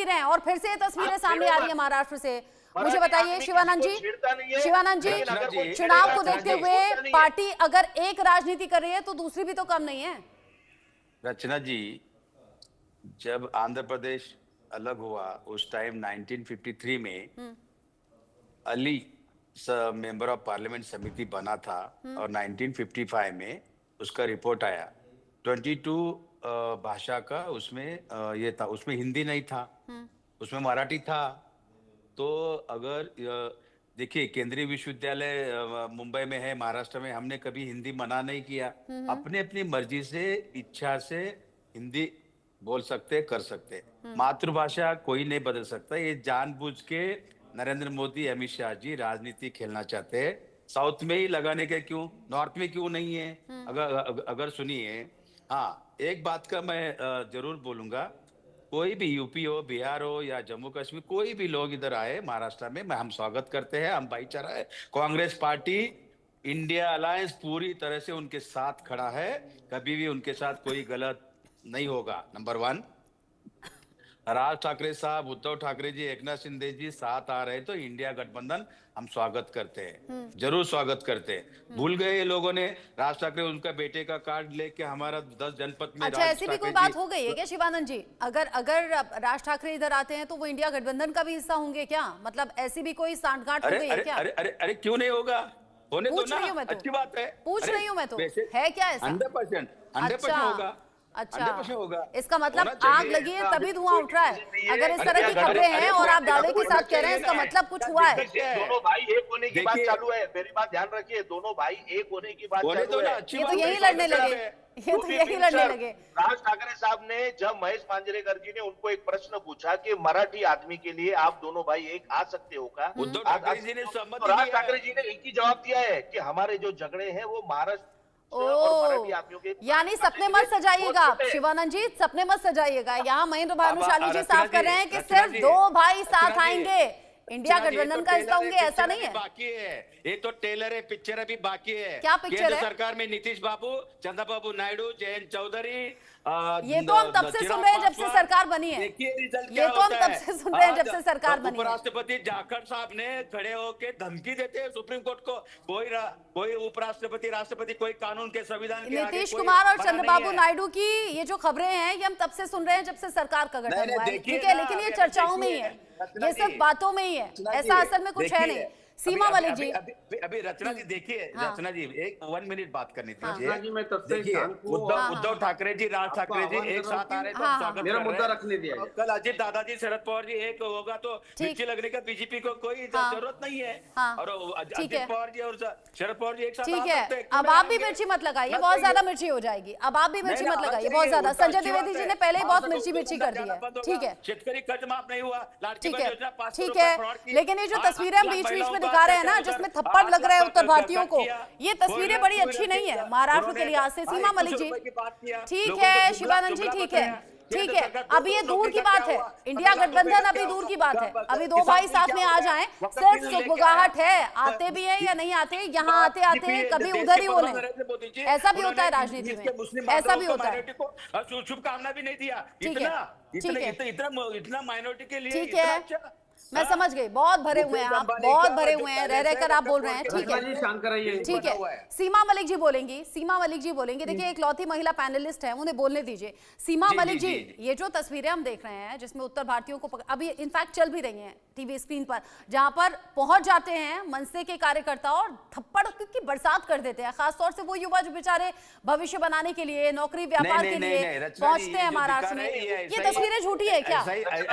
[SPEAKER 1] हैं, और फिर से ये तस्वीरें सामने आ रही है महाराष्ट्र से। मुझे बताइए शिवानंद जी, चुनाव को देखते हुए पार्टी अगर एक राजनीति कर रही है तो दूसरी भी तो कम नहीं है।
[SPEAKER 10] रचना जी, जब आंध्र प्रदेश अलग हुआ उस टाइम 1953 में अली मेंबर ऑफ पार्लियामेंट समिति बना था, और 1955 में उसका रिपोर्ट आया। 22 भाषा का उसमें ये था, उसमें हिंदी नहीं था, उसमें मराठी था। तो अगर देखिए केंद्रीय विश्वविद्यालय मुंबई में है, महाराष्ट्र में, हमने कभी हिंदी मना नहीं किया। अपने अपनी मर्जी से, इच्छा से हिंदी बोल सकते, कर सकते। मातृभाषा कोई नहीं बदल सकता। ये जानबूझ के नरेंद्र मोदी, अमित शाह जी राजनीति खेलना चाहते हैं। साउथ में ही लगाने के क्यों, नॉर्थ में क्यों नहीं है? अगर सुनिए, हाँ एक बात का मैं जरूर बोलूंगा, कोई भी यूपी हो, बिहार हो या जम्मू कश्मीर, कोई भी लोग इधर आए महाराष्ट्र में, हम स्वागत करते हैं, हम भाईचारा है। कांग्रेस पार्टी, इंडिया अलायंस पूरी तरह से उनके साथ खड़ा है, कभी भी उनके साथ कोई गलत नहीं होगा। नंबर 1, राज ठाकरे साहब, उद्धव ठाकरे जी, एकनाथ शिंदे जी साथ आ रहे तो इंडिया गठबंधन हम स्वागत करते हैं, जरूर स्वागत करते हैं। भूल गए ये लोगों ने, राज ठाकरे उनका बेटे का कार्ड लेके हमारा 10 जनपद में।
[SPEAKER 1] अच्छा, ऐसी भी कोई बात हो गई है क्या शिवानंद जी? अगर राज ठाकरे इधर आते हैं तो वो इंडिया गठबंधन का भी हिस्सा होंगे क्या? मतलब ऐसी भी कोई सांठगांठ हो गई है क्या?
[SPEAKER 10] अरे क्यों नहीं होगा, होने दो ना, अच्छी बात है।
[SPEAKER 1] पूछ रही हूँ मैं तो, है क्या ऐसा?
[SPEAKER 10] 100% होगा।
[SPEAKER 1] अच्छा, इसका मतलब आग लगी है तभी धुआं उठ रहा है। अगर इस तरह की खबरें हैं और आप दावे के साथ कह रहे हैं, इसका मतलब कुछ हुआ है।
[SPEAKER 7] दोनों भाई एक होने की बात चालू है, मेरी बात ध्यान रखिए, दोनों भाई एक होने की बात चालू है।
[SPEAKER 1] ये तो यही लड़ने लगे,
[SPEAKER 7] राज ठाकरे साहब ने, जब महेश मांजरेकर जी ने उनको एक प्रश्न पूछा कि मराठी आदमी के लिए आप दोनों भाई एक आ सकते हो क्या,
[SPEAKER 10] उद्धव ठाकरे जी ने
[SPEAKER 7] राज ठाकरे जी ने एक ही जवाब दिया है कि हमारे जो झगड़े हैं वो महाराष्ट्र।
[SPEAKER 1] यानी सपने मत सजाइएगा शिवानंद जी, सपने मत सजाइएगा। यहाँ महेंद्र भानुशाली जी साफ कर रहे हैं कि सिर्फ 2 भाई साथ आएंगे, इंडिया गठबंधन का हिस्सा होंगे, ऐसा नहीं है।
[SPEAKER 10] बाकी है, ये तो टेलर है, पिक्चर अभी बाकी है।
[SPEAKER 1] क्या पिक्चर है?
[SPEAKER 10] सरकार में नीतीश बाबू, चंद्रबाबू नायडू, जयंत चौधरी,
[SPEAKER 1] ये तो हम तब से सुन रहे हैं जब से सरकार बनी है। ये तो हम तब से सुन रहे हैं जब से सरकार बनी है।
[SPEAKER 10] उपराष्ट्रपति जाखड़ साहब ने खड़े होकर धमकी देते हैं सुप्रीम कोर्ट को, कोई उपराष्ट्रपति, राष्ट्रपति, कोई कानून के संविधान के
[SPEAKER 1] नीतीश कुमार और चंद्रबाबू नायडू की ये जो खबरें हैं, ये हम तब से सुन रहे हैं जब से सरकार का गठन हुआ है, ठीक है। लेकिन ये चर्चाओं में ही है, ये सिर्फ बातों में ही है, ऐसा असल में कुछ है नहीं। सीमा मलिक जी,
[SPEAKER 10] अभी रचना जी देखिए, रचना जी एक 1 मिनट बात करनी थी।
[SPEAKER 8] रचना जी, मैं तब से
[SPEAKER 10] देखिए, उद्धव ठाकरे जी, राज ठाकरे जी एक साथ आ रहे हैं तो हम स्वागत
[SPEAKER 8] मेरा
[SPEAKER 10] कर
[SPEAKER 8] मुद्दा
[SPEAKER 10] रहे हैं।
[SPEAKER 8] रखने दिया।
[SPEAKER 10] कल अजीत दादाजी, शरद पवार जी एक होगा तो मिर्ची लगने का बीजेपी को कोई जरूरत नहीं है। और अजीत पवार जी और शरद पवार जी एक साथ
[SPEAKER 1] ठीक है। अब आप भी मिर्ची मत लगाइए, बहुत ज्यादा मिर्ची हो जाएगी। अब आप भी मिर्ची मत लगाइए बहुत ज्यादा। संजय द्विवेदी जी ने पहले ही बहुत मिर्ची कर दी है। ठीक है,
[SPEAKER 10] शेतकरी कर्ज माफ नहीं हुआ,
[SPEAKER 1] ठीक है, ठीक है। लेकिन ये जो तस्वीरें हम बीच बीच में दिखा रहे हैं ना, जिसमें थप्पड़ लग रहे हैं उत्तर भारतीयों को, ये तस्वीरें बड़ी अच्छी नहीं है महाराष्ट्र के लिहाज से। सीमा मलिक जी, ठीक है, शिवानंद जी, ठीक है, ठीक है। अभी ये दूर की बात है, इंडिया गठबंधन अभी दूर की बात है। अभी दो भाई साथ में आ जाएं, सिर्फ सुगबुगाहट है। आते भी हैं या नहीं आते, यहाँ आते आते कभी उधर ही बोले। ऐसा भी होता है राजनीति में, ऐसा भी होता है।
[SPEAKER 10] शुभकामना भी नहीं दिया।
[SPEAKER 1] ठीक है,
[SPEAKER 10] इतना माइनॉरिटी के लिए,
[SPEAKER 1] ठीक है, मैं समझ गई। बहुत भरे हुए हैं आप, बहुत भरे हुए हैं, रह रहकर आप बोल रहे हैं। ठीक है, ठीक है। सीमा मलिक जी बोलेंगी, सीमा मलिक जी बोलेंगी। देखिए, एक लौती महिला पैनलिस्ट है, उन्हें बोलने दीजिए। सीमा मलिक जी, ये जो तस्वीरें हम देख रहे हैं जिसमें उत्तर भारतीयों को अभी इनफैक्ट चल भी रही हैं टीवी स्क्रीन पर, जहां पर पहुंच जाते हैं मनसे के कार्यकर्ता और थप्पड़ की बरसात कर देते हैं। खासतौर से वो युवा जो बेचारे भविष्य बनाने के लिए, नौकरी व्यापार के लिए पहुंचते हैं महाराष्ट्र में। ये तस्वीरें झूठी है क्या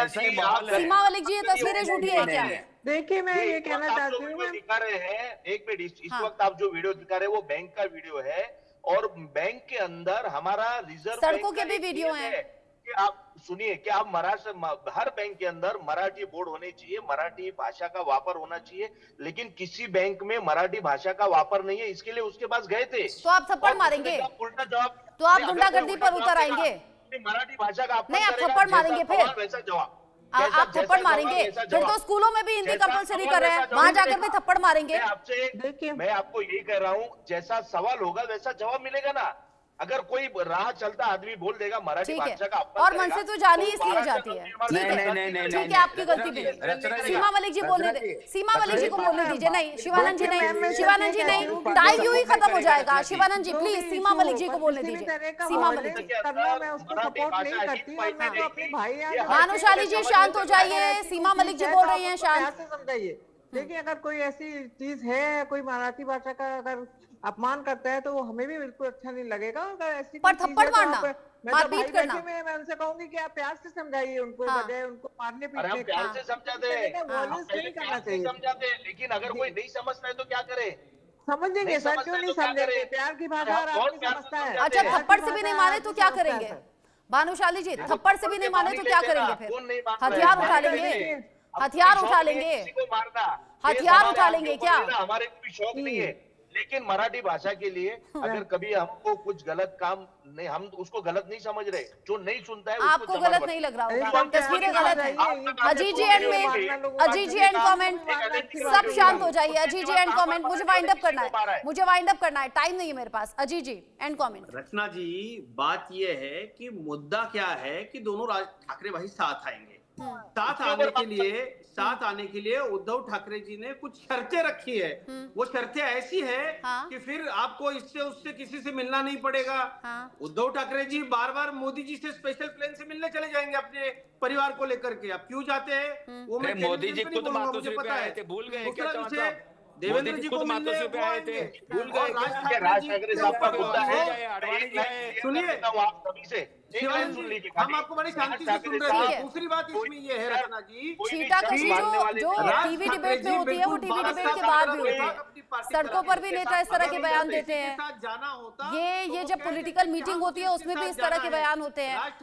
[SPEAKER 1] सीमा मलिक जी? ये तस्वीरें झूठी है क्या?
[SPEAKER 9] देखिए, मैं ये कहना चाहती हूँ,
[SPEAKER 7] दिखा रहे हैं एक मिनट, इस वक्त आप जो वीडियो दिखा रहे हैं वो बैंक का वीडियो है और बैंक के अंदर हमारा रिजर्व
[SPEAKER 1] सड़कों के भी वीडियो हैं।
[SPEAKER 7] कि आप सुनिए, कि आप महाराष्ट्र हर बैंक के अंदर मराठी बोर्ड होने चाहिए, मराठी भाषा का वापर होना चाहिए, लेकिन किसी बैंक में मराठी भाषा का वापर नहीं है। इसके लिए उसके पास गए थे
[SPEAKER 1] तो आप थप्पड़ मारेंगे,
[SPEAKER 7] उल्टा जवाब,
[SPEAKER 1] तो आप गुंडागर्दी पर उतर आएंगे।
[SPEAKER 7] मराठी भाषा का
[SPEAKER 1] नहीं, आप थप्पड़ मारेंगे, फिर
[SPEAKER 7] वैसा जवाब
[SPEAKER 1] आप थप्पड़ मारेंगे, फिर तो स्कूलों में भी हिंदी कंपलसरी कर रहे हैं, वहां जाकर भी थप्पड़ मारेंगे।
[SPEAKER 7] मैं आपको यही कह रहा हूँ, जैसा सवाल होगा वैसा जवाब मिलेगा ना। अगर कोई राह चलता आदमी बोल देगा मराठी भाषा का,
[SPEAKER 1] और मन से तो जानी इसलिए जाती है। ठीक है, आपकी गलती भी। सीमा मलिक जी बोलने दे, सीमा मलिक जी को बोलने दीजिए। नहीं, शिवानंद जी नहीं, शिवानंद जी नहीं, टाइम यूं ही खत्म हो जाएगा। शिवानंद जी प्लीज सीमा मलिक जी को बोलने दीजिए। सीमा मलिक जी, भानुशाली जी शांत हो जाइए। सीमा मलिक जी बोल रही है, शांत
[SPEAKER 9] समझाइए। देखिए, अगर कोई ऐसी चीज है, कोई मराठी भाषा का अगर अपमान करता है तो वो हमें भी बिल्कुल अच्छा नहीं लगेगा। अगर ऐसी
[SPEAKER 1] पर थप्पड़ मारना, मारपीट करना,
[SPEAKER 9] मैं उनसे कहूंगी कि आप प्यार से समझाइए उनको, बजाय उनको मारने पीटने का।
[SPEAKER 7] प्यार से समझाते हैं,
[SPEAKER 9] करना चाहिए,
[SPEAKER 7] समझाते हैं, लेकिन अगर कोई नहीं समझता है तो क्या करे?
[SPEAKER 9] समझेंगे सर, क्यों नहीं समझेंगे? प्यार की भाषा और आदमी समझता है।
[SPEAKER 1] अच्छा, थप्पड़ से भी नहीं माने तो क्या करेंगे? भानुशाली जी, थप्पड़ से भी नहीं माने तो क्या करेंगे? फिर हथियार उठा लेंगे, हथियार उठा लेंगे, हथियार उठा लेंगे क्या?
[SPEAKER 7] हमारे को भी शौक नहीं है, लेकिन मराठी भाषा के लिए अगर कभी हमको कुछ गलत काम नहीं, हम उसको गलत नहीं समझ रहे। जो नहीं सुनता है
[SPEAKER 1] आपको गलत नहीं लग रहा होगा, तस्वीरें गलत है। अजीत जी एंड में, अजीत जी एंड कमेंट, सब शांत हो जाइए। अजीत जी एंड कमेंट, मुझे वाइंड अप करना है, मुझे वाइंड अप करना है, टाइम नहीं है मेरे पास। अजीत जी एंड कमेंट।
[SPEAKER 8] रचना जी, बात यह है कि मुद्दा क्या है कि दोनों राज ठाकरे भाई साथ आएंगे। साथ आने के लिए उद्धव ठाकरे जी ने कुछ शर्तें रखी है। वो शर्तें ऐसी है कि फिर आपको इससे उससे किसी से मिलना नहीं पड़ेगा। उद्धव ठाकरे जी बार बार मोदी जी से स्पेशल प्लेन से मिलने चले जाएंगे अपने परिवार को लेकर के। अब क्यों जाते हैं वो मैं
[SPEAKER 10] मोदी जी खुद मुझे पता है, भूल गए क्या?
[SPEAKER 8] देवेंद्र जी को मिलने
[SPEAKER 10] आए थे, भूल गए?
[SPEAKER 7] राज ठाकरे साहब का मुद्दा है,
[SPEAKER 8] सुनिए, हम आपको बड़ी शांति से सुन रहे हैं। दूसरी बात इसमें ये है रचना जी,
[SPEAKER 1] छींटाकशी जो टीवी डिबेट में होती है वो टीवी डिबेट के बाद भी होती है। सड़कों पर भी नेता इस तरह के बयान देते हैं। ये जब पॉलिटिकल मीटिंग होती है उसमें भी इस तरह के बयान होते हैं।